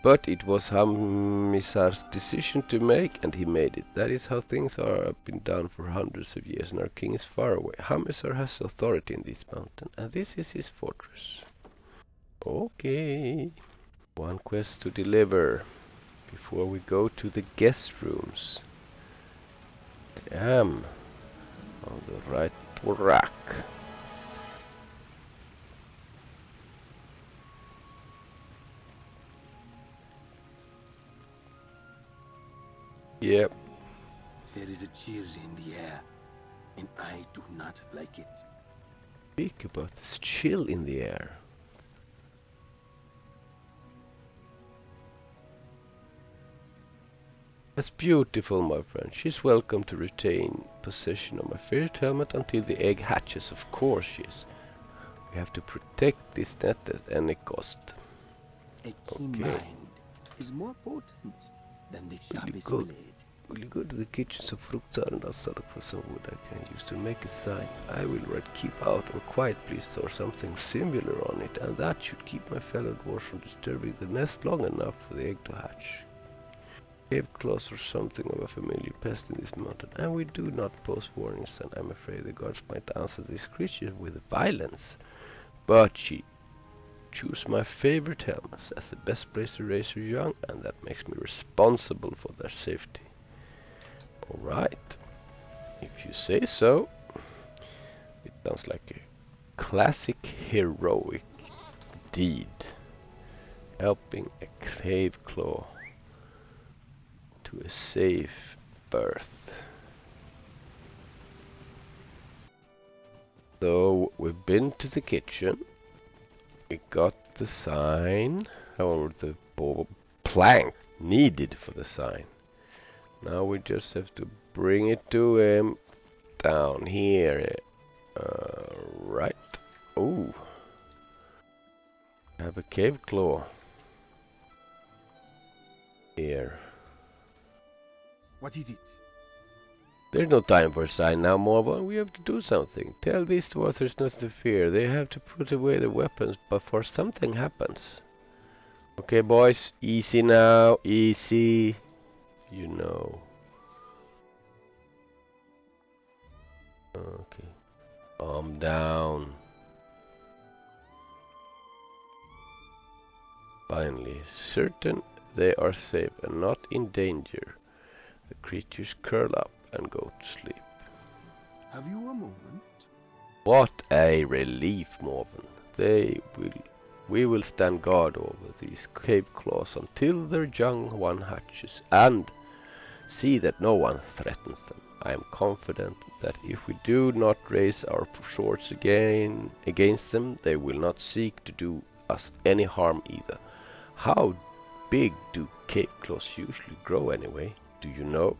[SPEAKER 1] But it was Hamisar's decision to make, and he made it. That is how things have been done for hundreds of years, and our king is far away. Hamisar has authority in this mountain, and this is his fortress. Okay. One quest to deliver before we go to the guest rooms. I am on the right track. Yep.
[SPEAKER 9] There is a chill in the air, and I do not like it.
[SPEAKER 1] Speak about this chill in the air. That's beautiful, my friend. She's welcome to retain possession of my favorite helmet until the egg hatches. Of course she is. We have to protect this net at any cost.
[SPEAKER 9] A keen mind is more potent than the sharpest blade.
[SPEAKER 1] Will you go to the kitchens of Furukzahar and ask for some wood I can use to make a sign? I will write keep out or quiet please or something similar on it, and that should keep my fellow dwarves from disturbing the nest long enough for the egg to hatch. Cave claws are something of a familiar pest in this mountain, and we do not post warnings, and I'm afraid the guards might answer these creatures with violence. But she choose my favorite helmets as the best place to raise her young, and that makes me responsible for their safety. Alright, if you say so. It sounds like a classic heroic deed. Helping a cave claw to a safe birth. So we've been to the kitchen. We got the sign, or the plank needed for the sign. Now we just have to bring it to him down here. Right. Oh, I have a cave claw here.
[SPEAKER 6] What is it?
[SPEAKER 1] There's no time for a sign now, Morwan. We have to do something. Tell these dwarves there's nothing to fear. They have to put away their weapons before something happens. Okay, boys. Easy now. Easy. You know. Okay. Calm down. Finally, certain they are safe and not in danger. The creatures curl up and go to sleep.
[SPEAKER 9] Have you a moment?
[SPEAKER 1] What a relief, Morwan. We will stand guard over these cave claws until their young one hatches and see that no one threatens them. I am confident that if we do not raise our swords again against them, they will not seek to do us any harm either. How big do cave claws usually grow anyway? Do you know?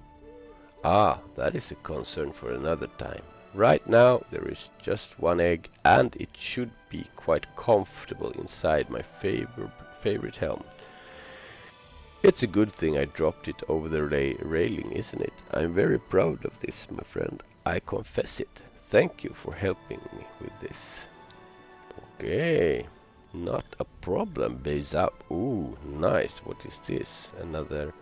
[SPEAKER 1] Ah, that is a concern for another time. Right now there is just one egg, and it should be quite comfortable inside my favorite helmet. It's a good thing I dropped it over the railing, isn't it? I'm very proud of this, my friend. I confess it. Thank you for helping me with this. Okay, not a problem. Base up. Ooh, nice. What is this? Another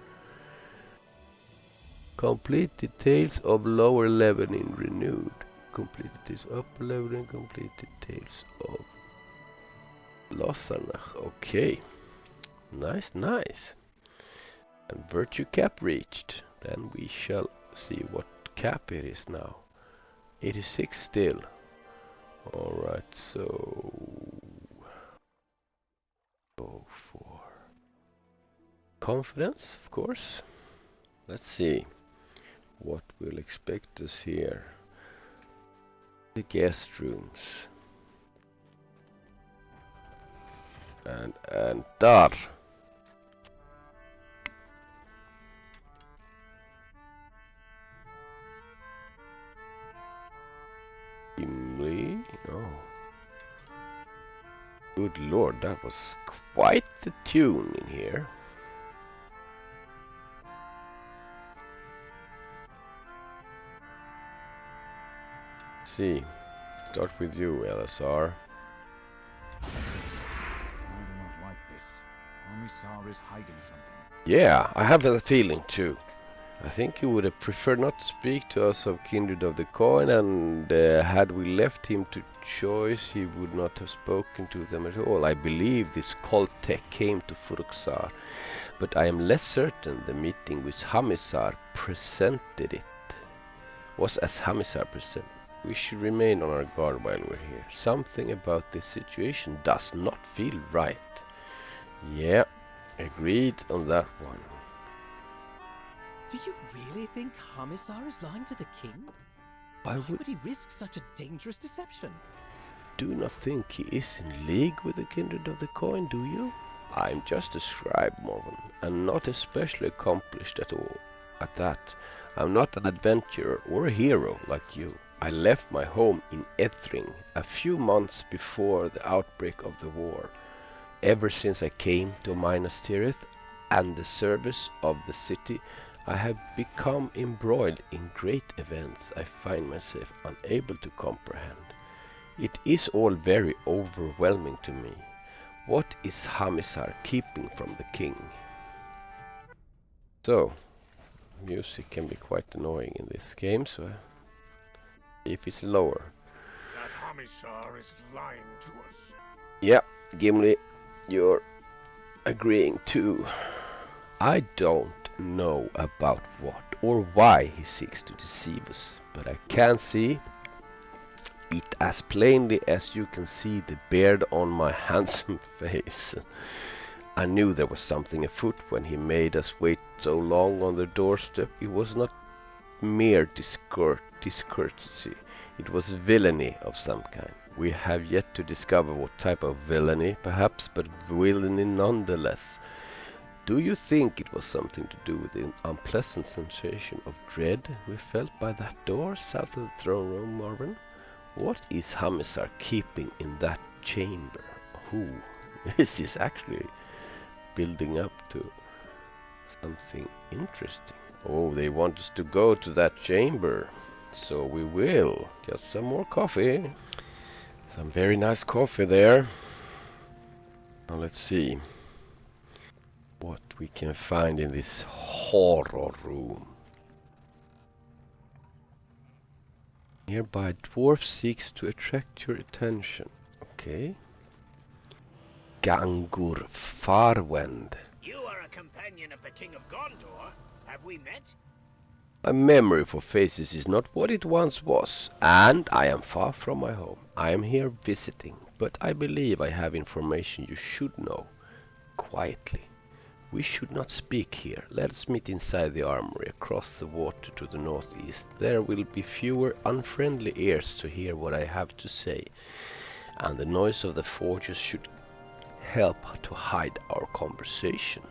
[SPEAKER 1] complete details of lower level in renewed. Complete details of upper level and complete details of Losarnach. Okay, nice, nice. And virtue cap reached. Then we shall see what cap it is now. 86 still. Alright, so go for confidence, of course. Let's see what will expect us here. The guest rooms. And Dar. Oh. Good lord, that was quite the tune in here. Let's see. Start with you, LSR.
[SPEAKER 3] I do not like this. Amisar is hiding something.
[SPEAKER 1] Yeah, I have that feeling too. I think he would have preferred not to speak to us of Kindred of the Coin, and had we left him to choice, he would not have spoken to them at all. I believe this Khôltekh came to Furukzahar, but I am less certain the meeting with Hamisar presented it. Was as Hamisar presented. We should remain on our guard while we're here. Something about this situation does not feel right. Yeah, agreed on that one.
[SPEAKER 6] Do you really think Hamisar is lying to the king? Why would he risk such a dangerous deception?
[SPEAKER 1] do not think he is in league with the Kindred of the Coin, do you? I'm just a scribe, Morwan, and not especially accomplished at all. At that, I'm not an adventurer or a hero like you. I left my home in Ethring a few months before the outbreak of the war. Ever since I came to Minas Tirith and the service of the city, I have become embroiled in great events I find myself unable to comprehend. It is all very overwhelming to me. What is Hamisar keeping from the king? So, music can be quite annoying in this game, so if it's lower.
[SPEAKER 10] That Hamisar is lying to us.
[SPEAKER 1] Yeah, Gimli, you're agreeing too. I don't know about what or why he seeks to deceive us, but I can see it as plainly as you can see the beard on my handsome face. I knew there was something afoot when he made us wait so long on the doorstep. It was not mere discourtesy, it was villainy of some kind. We have yet to discover what type of villainy, perhaps, but villainy nonetheless. Do you think it was something to do with the unpleasant sensation of dread we felt by that door south of the throne room, Morwan? What is Hamisar keeping in that chamber? Who? This is actually building up to something interesting. Oh, they want us to go to that chamber. So we will. Get some more coffee. Some very nice coffee there. Now let's see what we can find in this horror room. Nearby dwarf seeks to attract your attention. Okay. Gangur Farwend.
[SPEAKER 10] You are a companion of the King of Gondor. Have we met?
[SPEAKER 1] My memory for faces is not what it once was, and I am far from my home. I am here visiting, but I believe I have information you should know. Quietly. We should not speak here. Let us meet inside the armory, across the water to the northeast. There will be fewer unfriendly ears to hear what I have to say, and the noise of the forges should help to hide our conversation.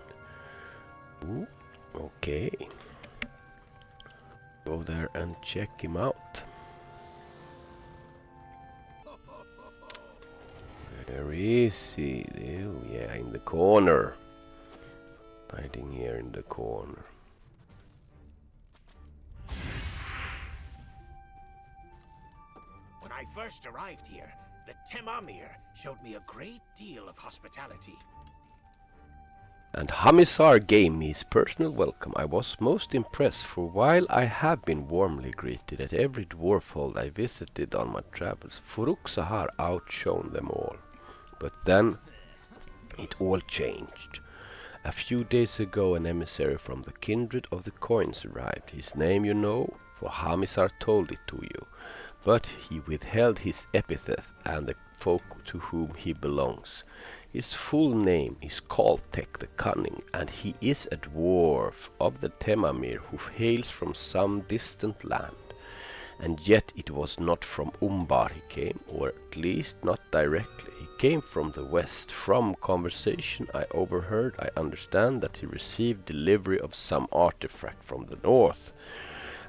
[SPEAKER 1] Ooh, okay. Go there and check him out. Where is he? Oh, yeah, in the corner. Hiding here in the corner.
[SPEAKER 10] When I first arrived here, the Temamir showed me a great deal of hospitality.
[SPEAKER 1] And Hamisar gave me his personal welcome. I was most impressed, for while I have been warmly greeted at every dwarf hold I visited on my travels, Furukzahar outshone them all. But then it all changed. A few days ago an emissary from the Kindred of the Coins arrived. His name you know, for Hamisar told it to you. But he withheld his epithet and the folk to whom he belongs. His full name is Khôltekh the Cunning, and he is a dwarf of the Temamir who hails from some distant land. And yet it was not from Umbar he came, or at least not directly. He came from the west. From conversation I overheard, I understand that he received delivery of some artifact from the north,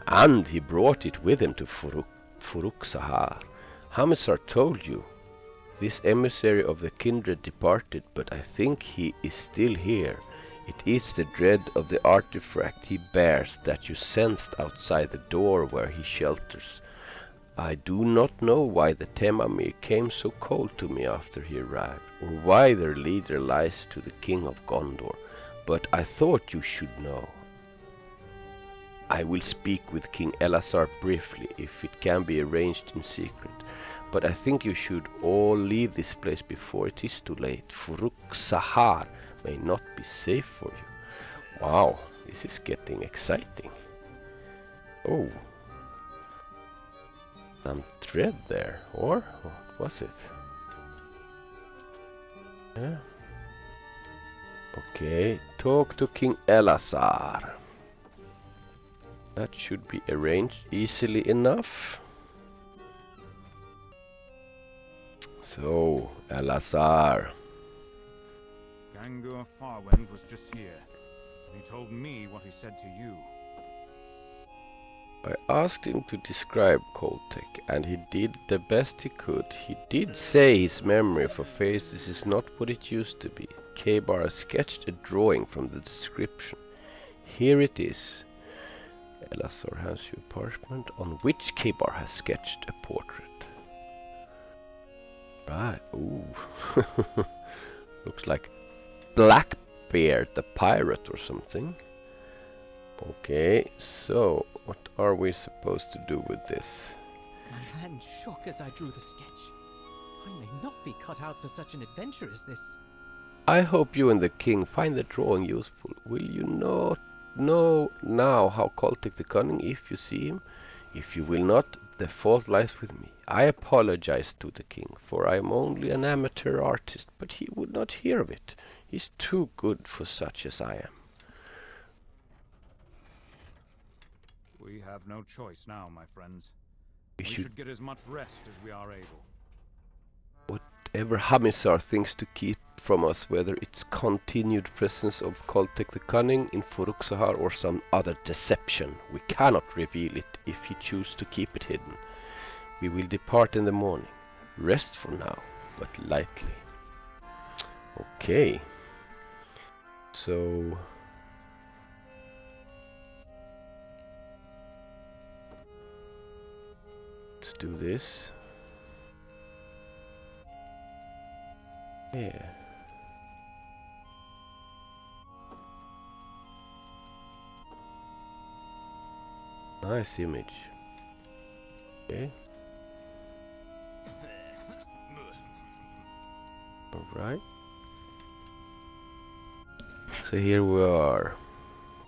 [SPEAKER 1] and he brought it with him to Furukzahar. Hamisar told you. This emissary of the kindred departed, but I think he is still here. It is the dread of the artifact he bears that you sensed outside the door where he shelters. I do not know why the Temamir came so cold to me after he arrived, or why their leader lies to the king of Gondor, but I thought you should know. I will speak with King Elazar briefly, if it can be arranged in secret. But I think you should all leave this place before it is too late. Furukzahar may not be safe for you. Wow, this is getting exciting. Oh. Some thread there, or what was it? Yeah. Okay, talk to King Elazar. That should be arranged easily enough. So, Elazar.
[SPEAKER 3] Gangur Farwind was just here. And he told me what he said to you.
[SPEAKER 1] I asked him to describe Khôltekh, and he did the best he could. He did say his memory for faces is not what it used to be. Caebar sketched a drawing from the description. Here it is. Elazar hands you a parchment on which Caebar has sketched a portrait. Right, ooh. Looks like Blackbeard the pirate or something. Okay, so what are we supposed to do with this?
[SPEAKER 6] My hand shook as I drew the sketch. I may not be cut out for such an adventure as this.
[SPEAKER 1] I hope you and the king find the drawing useful. Will you not know now how Khôltekh the Cunning if you see him? If you will not, the fault lies with me. I apologize to the king, for I am only an amateur artist, but he would not hear of it. He's too good for such as I am.
[SPEAKER 3] We have no choice now, my friends. We should get as much rest as we are able.
[SPEAKER 1] Whatever Hamisar thinks to keep from us, whether it's continued presence of Khôltekh the Cunning in Furukzahar or some other deception, we cannot reveal it if he chooses to keep it hidden. We will depart in the morning. Rest for now, but lightly. Okay. So... let's do this. Yeah. Nice image. Okay. Alright. So here we are.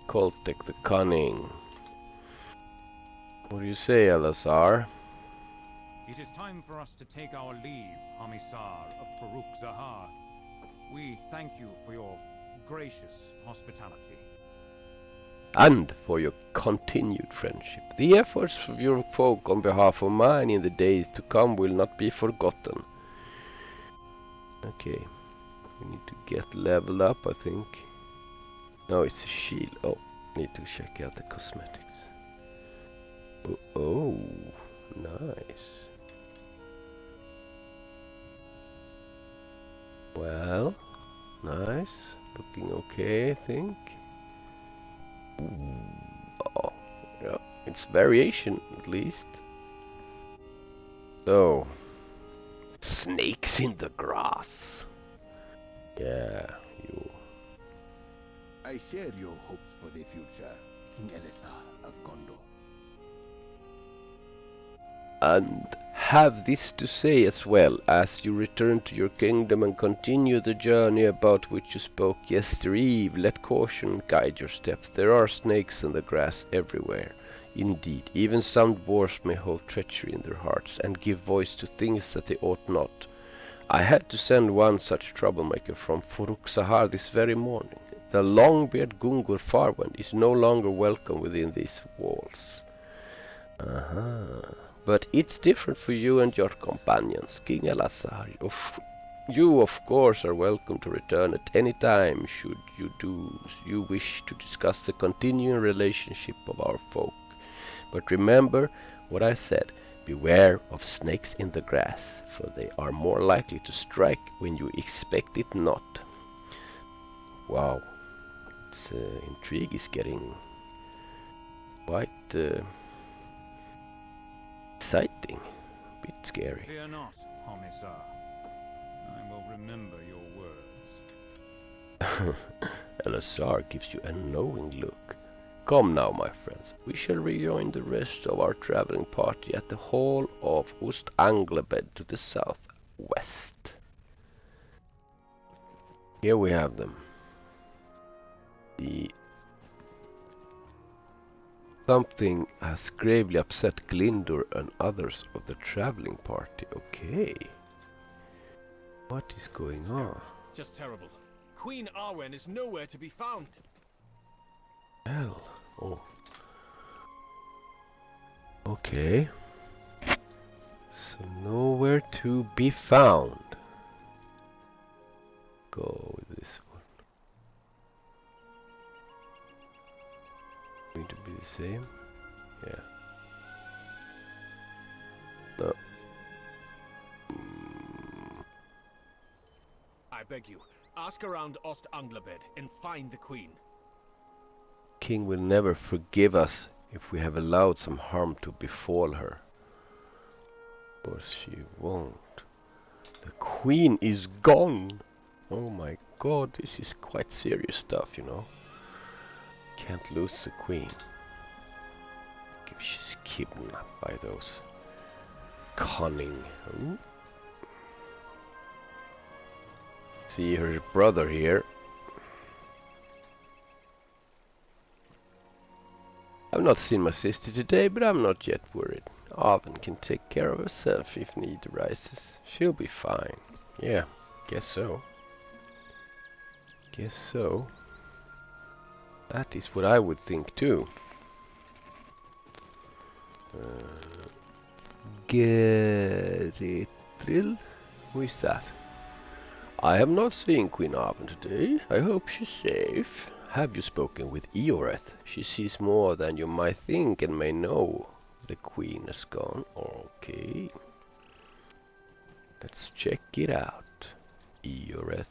[SPEAKER 1] Khôltekh the Cunning. What do you say, Elazar?
[SPEAKER 3] It is time for us to take our leave, Hamisar of Furukzahar. We thank you for your gracious hospitality.
[SPEAKER 1] And for your continued friendship. The efforts of your folk on behalf of mine in the days to come will not be forgotten. Okay. We need to get leveled up, I think. No, it's a shield. Oh, need to check out the cosmetics. Oh, nice. Well, nice. Looking okay, I think. Oh, yeah, it's variation at least. So, snakes in the grass. Yeah, you.
[SPEAKER 9] I share your hopes for the future, King Elazar of Gondor.
[SPEAKER 1] And have this to say as well, as you return to your kingdom and continue the journey about which you spoke yesterday eve. Let caution guide your steps. There are snakes in the grass everywhere. Indeed, even some dwarves may hold treachery in their hearts and give voice to things that they ought not. I had to send one such troublemaker from Furukzahar this very morning. The long-bearded Gangur Farwind is no longer welcome within these walls. But it's different for you and your companions, King Elazar. You, of course, are welcome to return at any time, should you wish to discuss the continuing relationship of our folk. But remember what I said, beware of snakes in the grass, for they are more likely to strike when you expect it not. Wow, its intrigue is getting quite... exciting, a bit scary.
[SPEAKER 3] Fear not, Hamisar. I will remember your words.
[SPEAKER 1] Elazar gives you a knowing look. Come now, my friends, we shall rejoin the rest of our traveling party at the Hall of Anglebed to the southwest. Here we have them. Something has gravely upset Gondor and others of the traveling party. Okay. What is going on?
[SPEAKER 2] Just terrible. Queen Arwen is nowhere to be found.
[SPEAKER 1] Hell. Oh. Okay. So nowhere nowhere to be found. Go with this one. Going to be the same? Yeah. No.
[SPEAKER 2] I beg you, ask around Ost-Anglabed and find the queen.
[SPEAKER 1] King will never forgive us if we have allowed some harm to befall her. Of course she won't. The queen is gone! Oh my god, this is quite serious stuff, you know. Can't lose the queen. If she's kidnapped by those Cunning. Ooh. See her brother here. I've not seen my sister today, but I'm not yet worried. Arwen can take care of herself if need arises. She'll be fine. Yeah, guess so. Guess so. That is what I would think too. Gerithrill? Who is that? I have not seen Queen Arwen today. I hope she's safe. Have you spoken with Eoreth? She sees more than you might think and may know. The queen has gone. Okay. Let's check it out. Eoreth.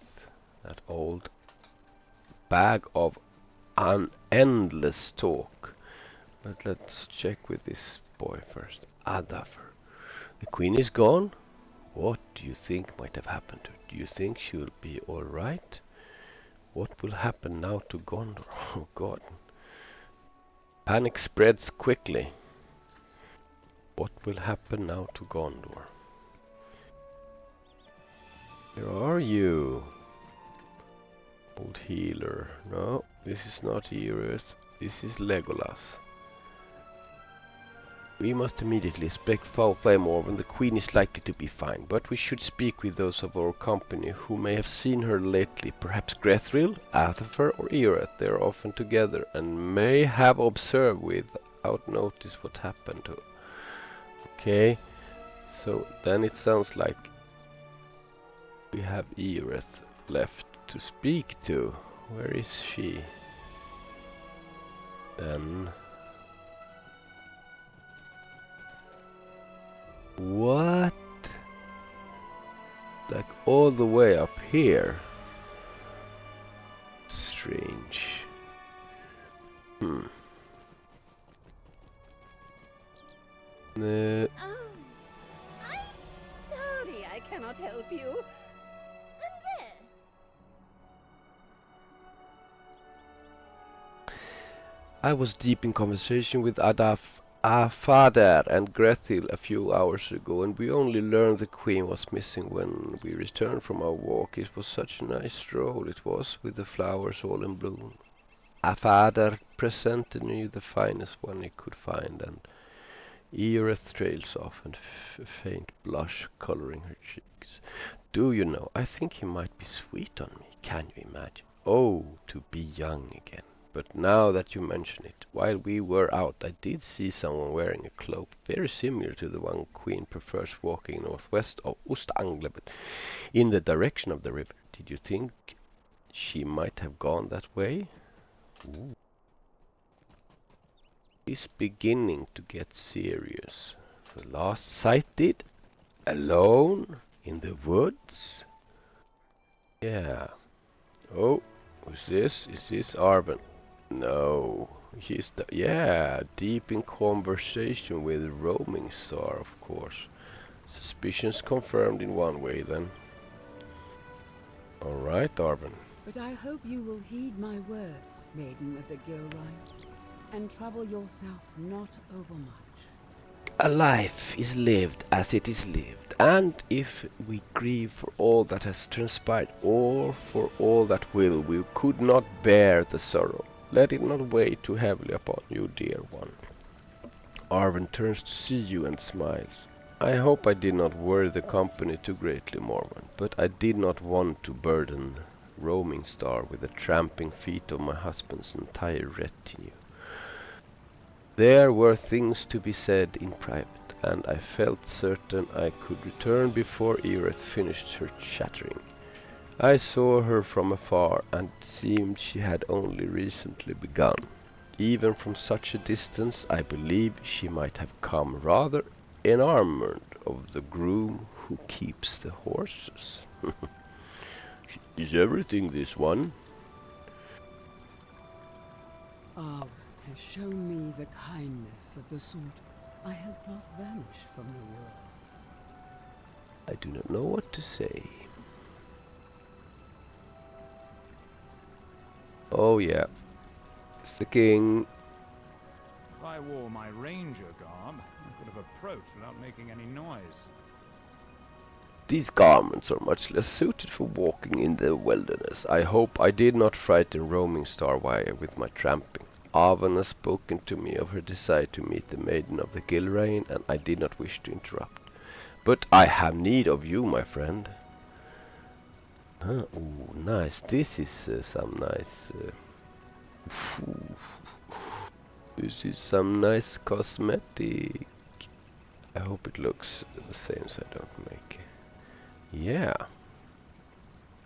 [SPEAKER 1] That old bag of endless talk. But let's check with this boy first. Adafur. The queen is gone? What do you think might have happened to her? Do you think she will be alright? What will happen now to Gondor? Oh god. Panic spreads quickly. What will happen now to Gondor? Where are you? Old healer. No, this is not Eoreth. This is Legolas. We must immediately expect foul play more when the queen is likely to be fine, but we should speak with those of our company who may have seen her lately, perhaps Grethrill, Athafer or Eoreth. They are often together and may have observed without notice what happened to her. Okay, so then it sounds like we have Eoreth left to speak to. Where is she? Then... What? Like all the way up here? Strange. No.
[SPEAKER 4] Oh, I'm sorry I cannot help you. Unless...
[SPEAKER 1] I was deep in conversation with Father and Grethil a few hours ago, and we only learned the queen was missing when we returned from our walk. It was such a nice stroll it was, with the flowers all in bloom. Father presented me the finest one he could find, and Eoreth trails off, and a faint blush coloring her cheeks. Do you know, I think he might be sweet on me, can you imagine? Oh, to be young again. But now that you mention it, while we were out, I did see someone wearing a cloak very similar to the one Queen prefers, walking northwest of Ost-Anglabed, in the direction of the river. Did you think she might have gone that way? Ooh. It's beginning to get serious. The last sighted, alone, in the woods? Yeah. Oh, who's this? Is this Arwen? No, he's deep in conversation with Roaming Star, of course. Suspicions confirmed in one way, then. All right, Arwen.
[SPEAKER 5] But I hope you will heed my words, Maiden of the Gilroy, and trouble yourself not overmuch.
[SPEAKER 1] A life is lived as it is lived, and if we grieve for all that has transpired, or for all that will, we could not bear the sorrow. Let it not weigh too heavily upon you, dear one. Arwen turns to see you and smiles. I hope I did not worry the company too greatly, Morwan, but I did not want to burden Roaming Star with the tramping feet of my husband's entire retinue. There were things to be said in private. and I felt certain I could return before Earth finished her chattering. I saw her from afar, and it seemed she had only recently begun. Even from such a distance, I believe she might have come rather enamored of the groom who keeps the horses. Is everything this one?
[SPEAKER 5] Arv has shown me the kindness of the sort I had thought vanished from the world.
[SPEAKER 1] I do not know what to say. Oh yeah, it's the king.
[SPEAKER 3] If I wore my ranger garb, I could have approached without making any noise.
[SPEAKER 1] These garments are much less suited for walking in the wilderness. I hope I did not frighten roaming Starwire with my tramping. Avan has spoken to me of her desire to meet the Maiden of the Gilrain, and I did not wish to interrupt. But I have need of you, my friend. Oh, nice. This is some nice... this is some nice cosmetic. I hope it looks the same so I don't make it. Yeah.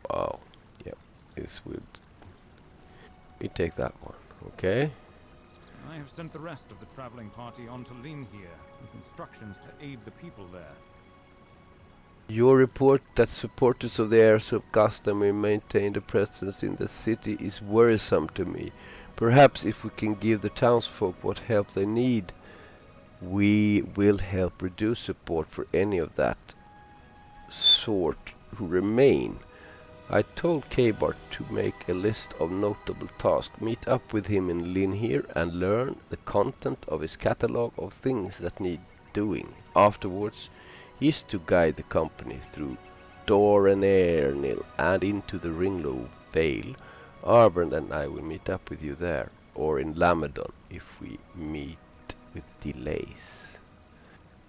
[SPEAKER 1] Wow. Yep. This would... We take that one. Okay.
[SPEAKER 3] I have sent the rest of the traveling party on to Linhir with instructions to aid the people there.
[SPEAKER 1] Your report that supporters of the heirs of Castamir maintain a presence in the city is worrisome to me. Perhaps if we can give the townsfolk what help they need, we will help reduce support for any of that sort who remain. I told Caebar to make a list of notable tasks, meet up with him in Linhir and learn the content of his catalogue of things that need doing. Afterwards, he is to guide the company through Dorenernil and into the Ringlow Vale. Arvern and I will meet up with you there, or in Lamedon if we meet with delays.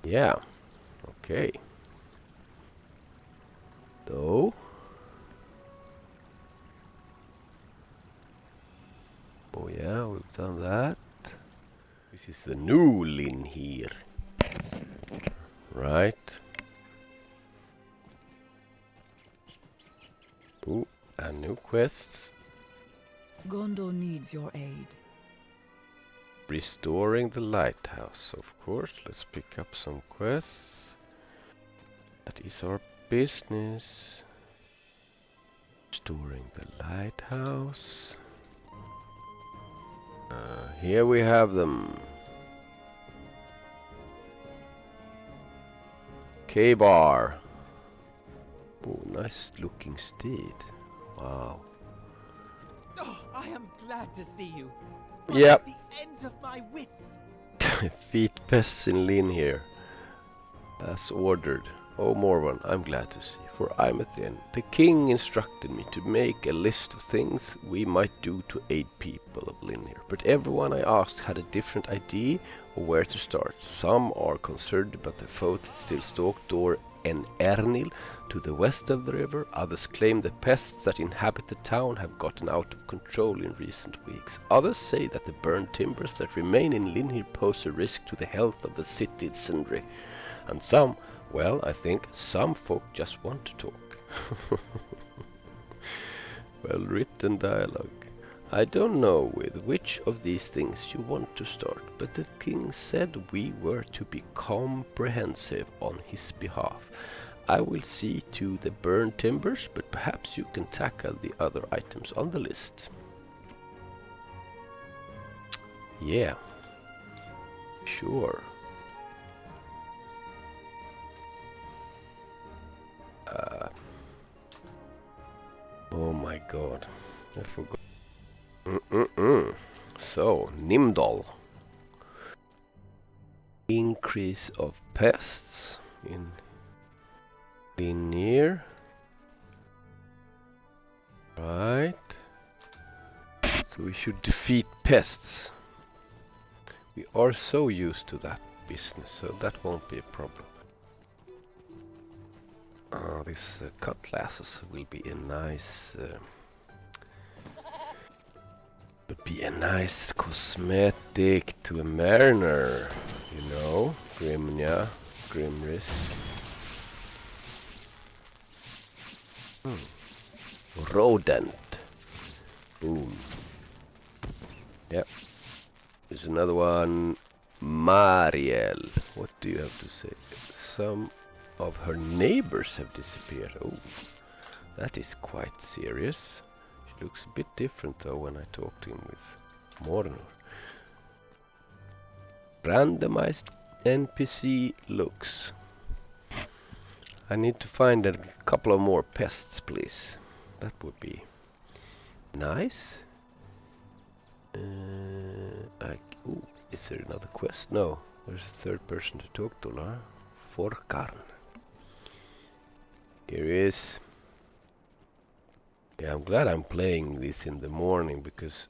[SPEAKER 1] Yeah, okay. So, oh yeah, we've done that. This is the new Linhir. Right. Ooh, and new quests.
[SPEAKER 11] Gondor needs your aid.
[SPEAKER 1] Restoring the lighthouse, of course. Let's pick up some quests. That is our business. Restoring the lighthouse. Here we have them. Caebar. Oh, nice looking steed. Wow.
[SPEAKER 6] Oh, I am glad to see you.
[SPEAKER 1] Yep.
[SPEAKER 6] At the end of my wits.
[SPEAKER 1] Feet pests in Linhir. As ordered. Oh, Morwan, I'm glad to see, for I'm at the end. The king instructed me to make a list of things we might do to aid people of Linhir, but everyone I asked had a different idea of where to start. Some are concerned about the foe that still stalk Dor en Ernil to the west of the river. Others claim the pests that inhabit the town have gotten out of control in recent weeks. Others say that the burned timbers that remain in Linhir pose a risk to the health of the citizenry. And some, well, I think some folk just want to talk. Well written dialogue. I don't know with which of these things you want to start, but the king said we were to be comprehensive on his behalf. I will see to the burned timbers, but perhaps you can tackle the other items on the list. Yeah. Sure. Oh my god, I forgot. So, Nimdal. Increase of pests in Linhir. Right. So we should defeat pests. We are so used to that business, so that won't be a problem. This cutlasses will be a nice cosmetic to a mariner. You know, Grimnir Rodent. Boom. Yep. There's another one. Mariel. What do you have to say? Some of her neighbors have disappeared. Oh, that is quite serious. She looks a bit different though when I talk to him with Mornur. Randomized NPC looks. I need to find a couple of more pests, please. That would be nice. Ooh, is there another quest? No, there's a third person to talk to, huh? Forkarn. Here he is. Yeah, I'm glad I'm playing this in the morning because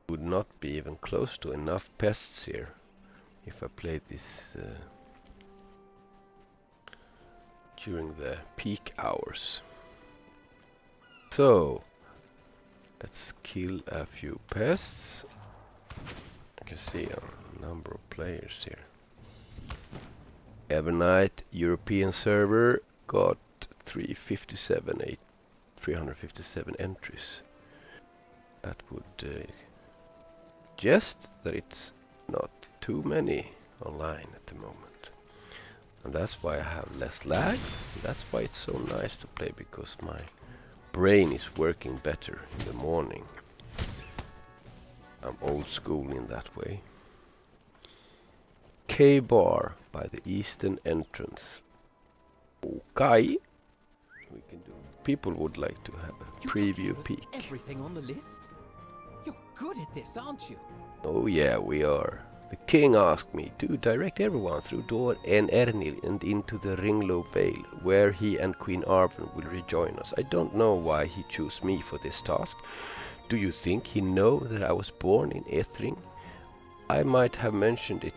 [SPEAKER 1] would not be even close to enough pests here if I played this during the peak hours. So let's kill a few pests. I can see a number of players here. Evernight European server got 357 entries. That would suggest that it's not too many online at the moment. And that's why I have less lag. That's why it's so nice to play, because my brain is working better in the morning. I'm old school in that way. Caebar by the eastern entrance. Okay. We can do. People would like to have a preview peek.
[SPEAKER 6] Everything on the list? You're good at this, aren't you?
[SPEAKER 1] Oh yeah, we are. The king asked me to direct everyone through Dor en Ernil and into the Ringlow Vale, where he and Queen Arwen will rejoin us. I don't know why he chose me for this task. Do you think he know that I was born in Ethring? I might have mentioned it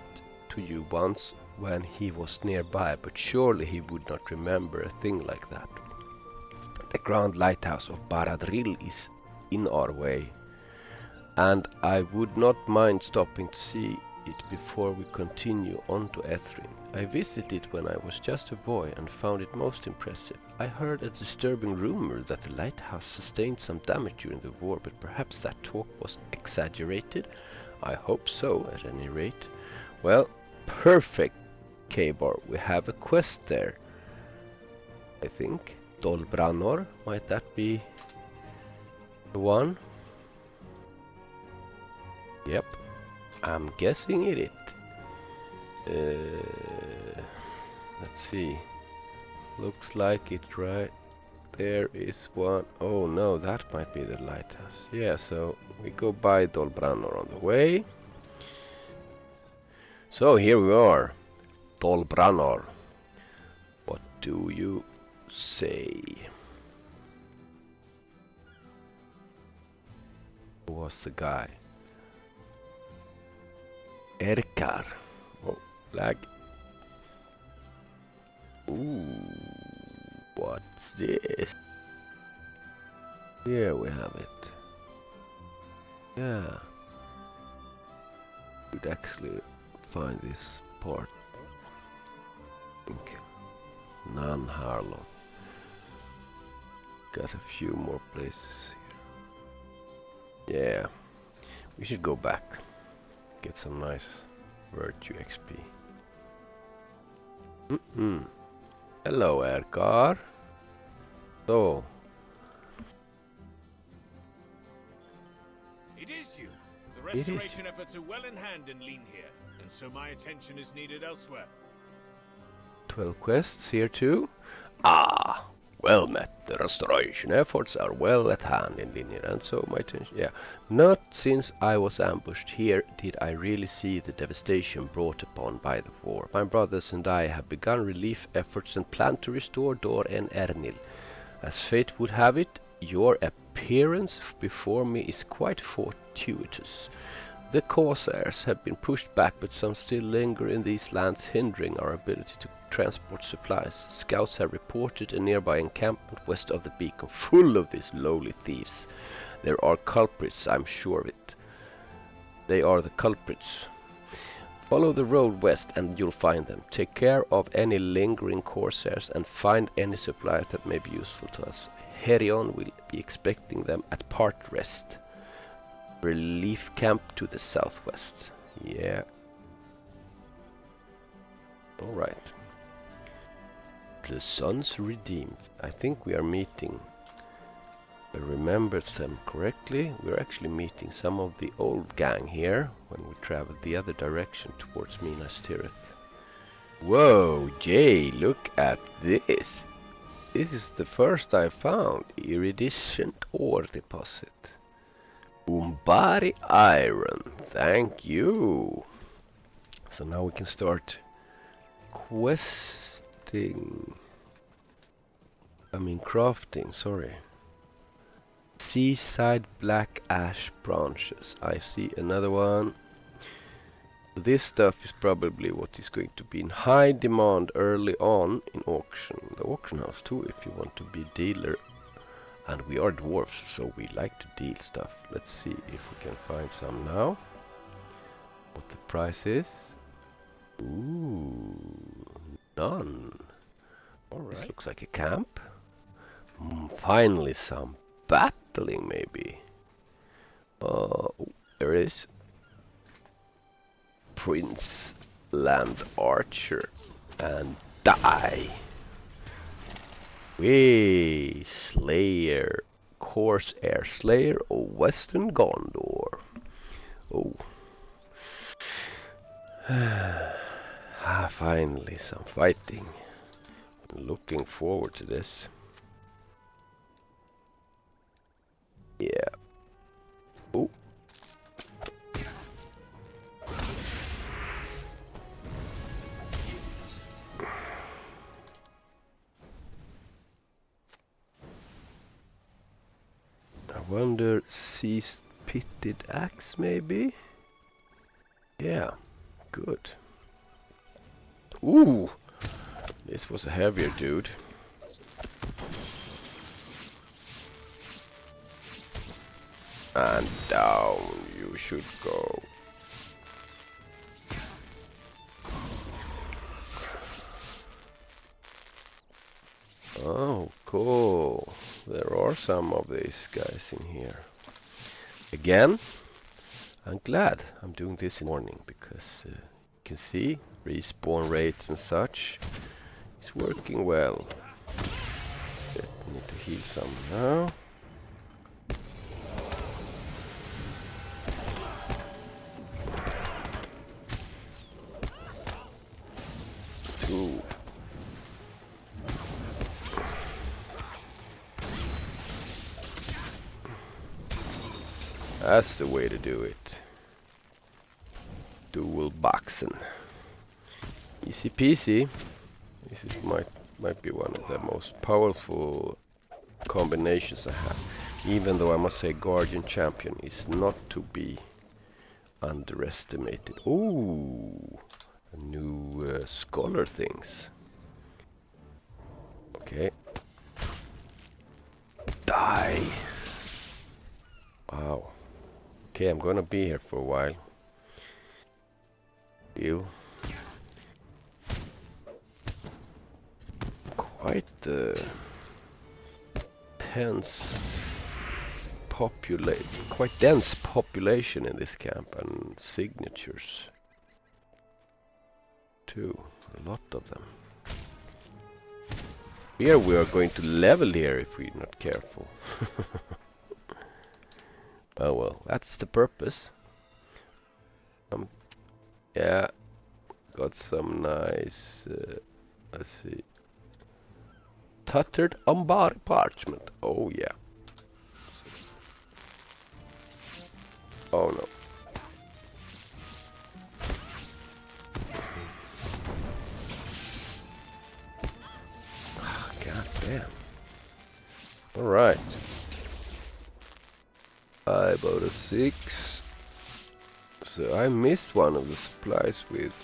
[SPEAKER 1] to you once when he was nearby, but surely he would not remember a thing like that. The grand lighthouse of Baradril is in our way, and I would not mind stopping to see it before we continue on to Ethring. I visited when I was just a boy and found it most impressive. I heard a disturbing rumor that the lighthouse sustained some damage during the war, but perhaps that talk was exaggerated. I hope so, at any rate. Well, perfect, Caebar. We have a quest there, I think. Dolbranor, might that be the one? Yep, I'm guessing it. Let's see. Looks like it, right? There is one. Oh no, that might be the lighthouse. Yeah, so we go by Dolbranor on the way. So here we are, Dolbranor. What do you say? Who was the guy? Erkar. Oh, lag. Ooh, what's this? Here we have it. Yeah. Could actually find this part. I think. Nan Harlow. Got a few more places here. Yeah. We should go back. Get some nice virtue XP. Hello, Erkar. So.
[SPEAKER 2] It is you. The restoration efforts are well in hand in Linhir, and so my attention is needed elsewhere.
[SPEAKER 1] 12 quests here too. Ah, well met. The restoration efforts are well at hand in Linhir, and so my attention. Yeah, not since I was ambushed here did I really see the devastation brought upon by the war. My brothers and I have begun relief efforts and plan to restore Dor en Ernil. As fate would have it, your appearance before me is quite fortuitous. The corsairs have been pushed back, but some still linger in these lands, hindering our ability to transport supplies. Scouts have reported a nearby encampment west of the beacon, full of these lowly thieves. There are culprits, I'm sure of it. They are the culprits. Follow the road west and you'll find them. Take care of any lingering corsairs and find any supplies that may be useful to us. Herion will be expecting them at Part Rest. Relief camp to the southwest. Yeah. Alright. The Sons Redeemed. I think we are meeting. If I remember them correctly, we're actually meeting some of the old gang here when we travel the other direction towards Minas Tirith. Whoa, Jay, look at this. This is the first I found. Iridescent ore deposit. Umbar iron. Thank you. So now we can start crafting, sorry. Seaside black ash branches. I see another one. This stuff is probably what is going to be in high demand early on in auction. The auction house too, if you want to be a dealer. And we are dwarves, so we like to deal stuff. Let's see if we can find some now. What the price is. Ooh, none. Alright. This looks like a camp. Finally some battling maybe. There it is. Prince Land Archer and die. Way Slayer, Corsair Slayer of Western Gondor. Oh. Finally some fighting. Looking forward to this. Yeah. Oh. I wonder, seized pitted axe maybe? Yeah, good. Ooh, this was a heavier dude. And down you should go. Oh, cool. There are some of these guys in here. Again, I'm glad I'm doing this in the morning because you can see respawn rates and such. It's working well. I need to heal some now. Two. That's the way to do it. Dual boxing. Easy peasy. This is might be one of the most powerful combinations I have. Even though I must say Guardian Champion is not to be underestimated. Ooh, new scholar things. Okay. Die. Wow. Okay, I'm gonna be here for a while. You. Quite quite dense population in this camp, and signatures too. A lot of them. Here we are going to level here if we're not careful. Oh well, that's the purpose. Yeah, got some nice, let's see, tattered Umbar parchment. Oh yeah. Oh no. God damn. Alright. 5 out of 6. So I missed one of the supplies with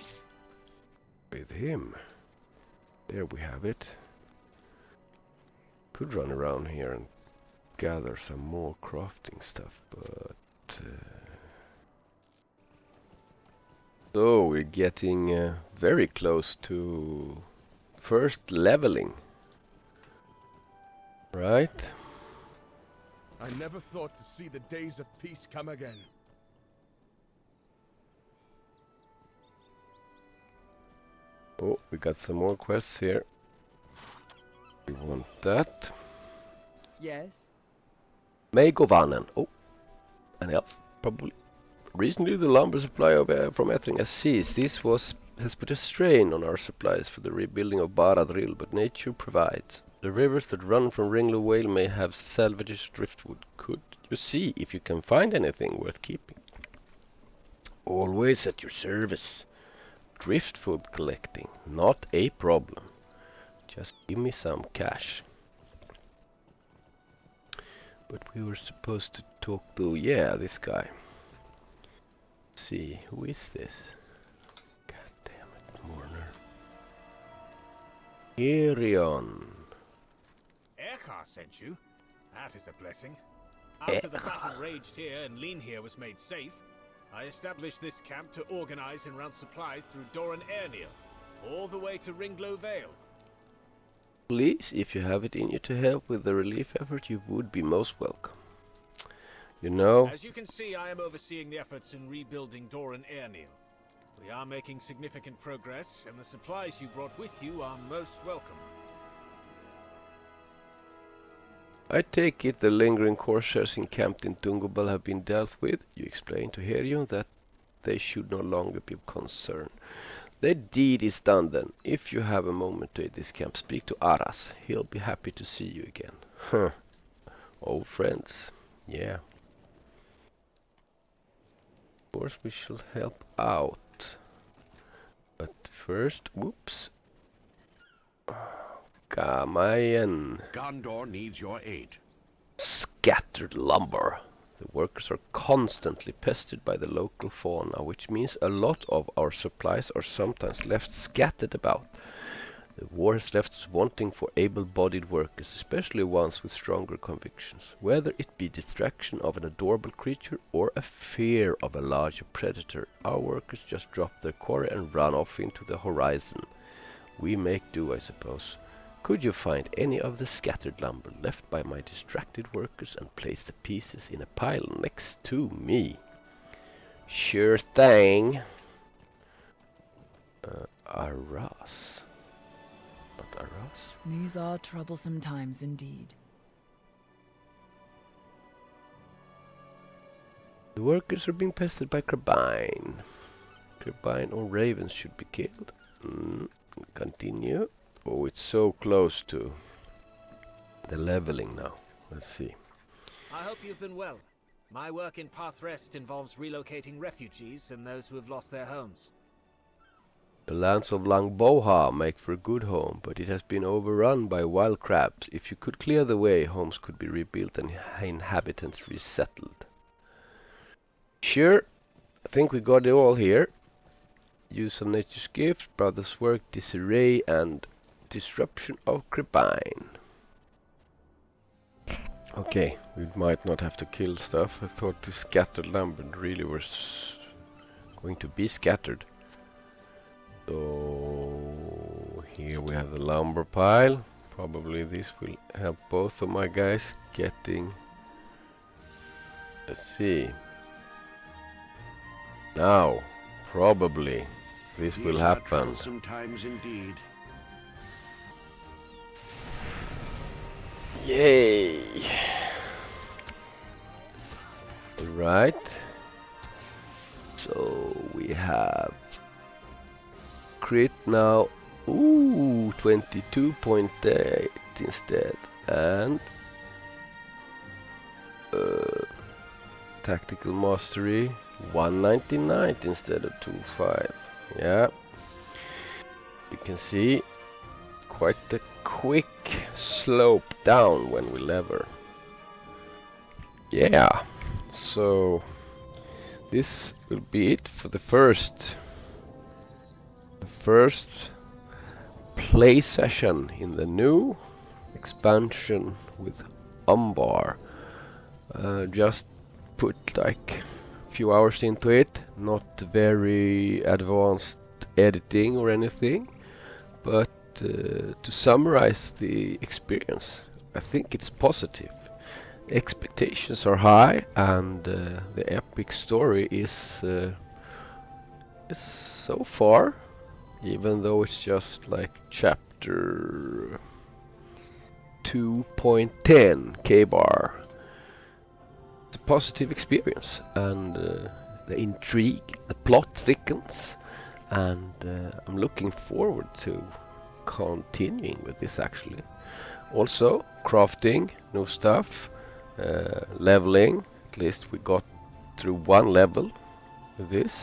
[SPEAKER 1] him. There we have it. Could run around here and gather some more crafting stuff, but So we're getting very close to first leveling. Right?
[SPEAKER 7] I never thought to see the days of peace come again.
[SPEAKER 1] Oh, we got some more quests here. We want that.
[SPEAKER 5] Yes?
[SPEAKER 1] Megovanen. Oh, an elf, probably. Recently, the lumber supply from Ethring has ceased. This has put a strain on our supplies for the rebuilding of Baradril, but nature provides. The rivers that run from Ringlow Vale may have salvaged driftwood. Could you see if you can find anything worth keeping? Always at your service. Driftwood collecting, not a problem. Just give me some cash. But we were supposed to talk to, yeah, this guy. Let's see, who is this? God damn it, Mornur. Herion.
[SPEAKER 2] Echa sent you? That is a blessing. After the battle raged here and Linhir was made safe, I established this camp to organize and route supplies through Doran Airneil, all the way to Ringlow Vale.
[SPEAKER 1] Please, if you have it in you to help with the relief effort, you would be most welcome. You know...
[SPEAKER 2] As you can see, I am overseeing the efforts in rebuilding Doran Airneil. We are making significant progress, and the supplies you brought with you are most welcome.
[SPEAKER 1] I take it the lingering corsairs encamped in Dungobel have been dealt with. You explained to Herion that they should no longer be of concern. The deed is done then. If you have a moment to aid this camp, speak to Aras. He'll be happy to see you again. Huh. Old friends. Yeah. Of course we shall help out. But first, whoops. Gamayan.
[SPEAKER 10] Gondor needs your aid.
[SPEAKER 1] Scattered lumber. The workers are constantly pestered by the local fauna, which means a lot of our supplies are sometimes left scattered about. The war has left us wanting for able-bodied workers, especially ones with stronger convictions, whether it be distraction of an adorable creature or a fear of a larger predator. Our workers just drop their quarry and run off into the horizon. We make do, I suppose. Could you find any of the scattered lumber left by my distracted workers and place the pieces in a pile next to me? Sure thing. Aras. Not Aras.
[SPEAKER 11] These are troublesome times indeed.
[SPEAKER 1] The workers are being pestered by crebain. Crebain or ravens should be killed. Continue. Oh, it's so close to the leveling now. Let's see.
[SPEAKER 10] I hope you've been well. My work in Path Rest involves relocating refugees and those who have lost their homes.
[SPEAKER 1] The lands of Langboha make for a good home, but it has been overrun by wild crabs. If you could clear the way, homes could be rebuilt and inhabitants resettled. Sure, I think we got it all here. Use of nature's gifts, brother's work, disarray, and disruption of crebain. Okay, we might not have to kill stuff. I thought the scattered lumber really was going to be scattered. So here we have the lumber pile. Probably this will help both of my guys getting... Let's see. Now, probably this will happen.
[SPEAKER 10] Sometimes indeed.
[SPEAKER 1] Yay! Right. So we have crit now. Ooh, 22.8 instead, and tactical mastery 199 instead of 25. Yeah, you can see quite the quick slope down when we lever. Yeah, so this will be it for the first play session in the new expansion with Umbar. Just put like a few hours into it. not very advanced editing or anything, but to summarize the experience, I think it's positive. Expectations are high, and the epic story is so far, even though it's just like chapter 2.10 Caebar, it's a positive experience, and the intrigue, the plot thickens, and I'm looking forward to continuing with this actually. Also, crafting, new stuff, leveling, at least we got through one level with this.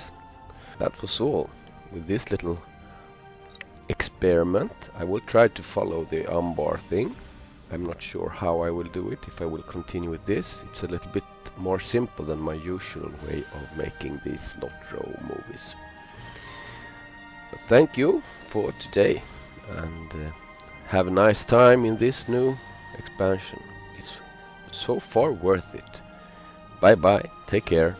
[SPEAKER 1] That was all with this little experiment. I will try to follow the Umbar thing. I'm not sure how I will do it, if I will continue with this. It's a little bit more simple than my usual way of making these LOTRO movies. But thank you for today, and have a nice time in this new expansion. It's so far worth it. Bye bye, take care.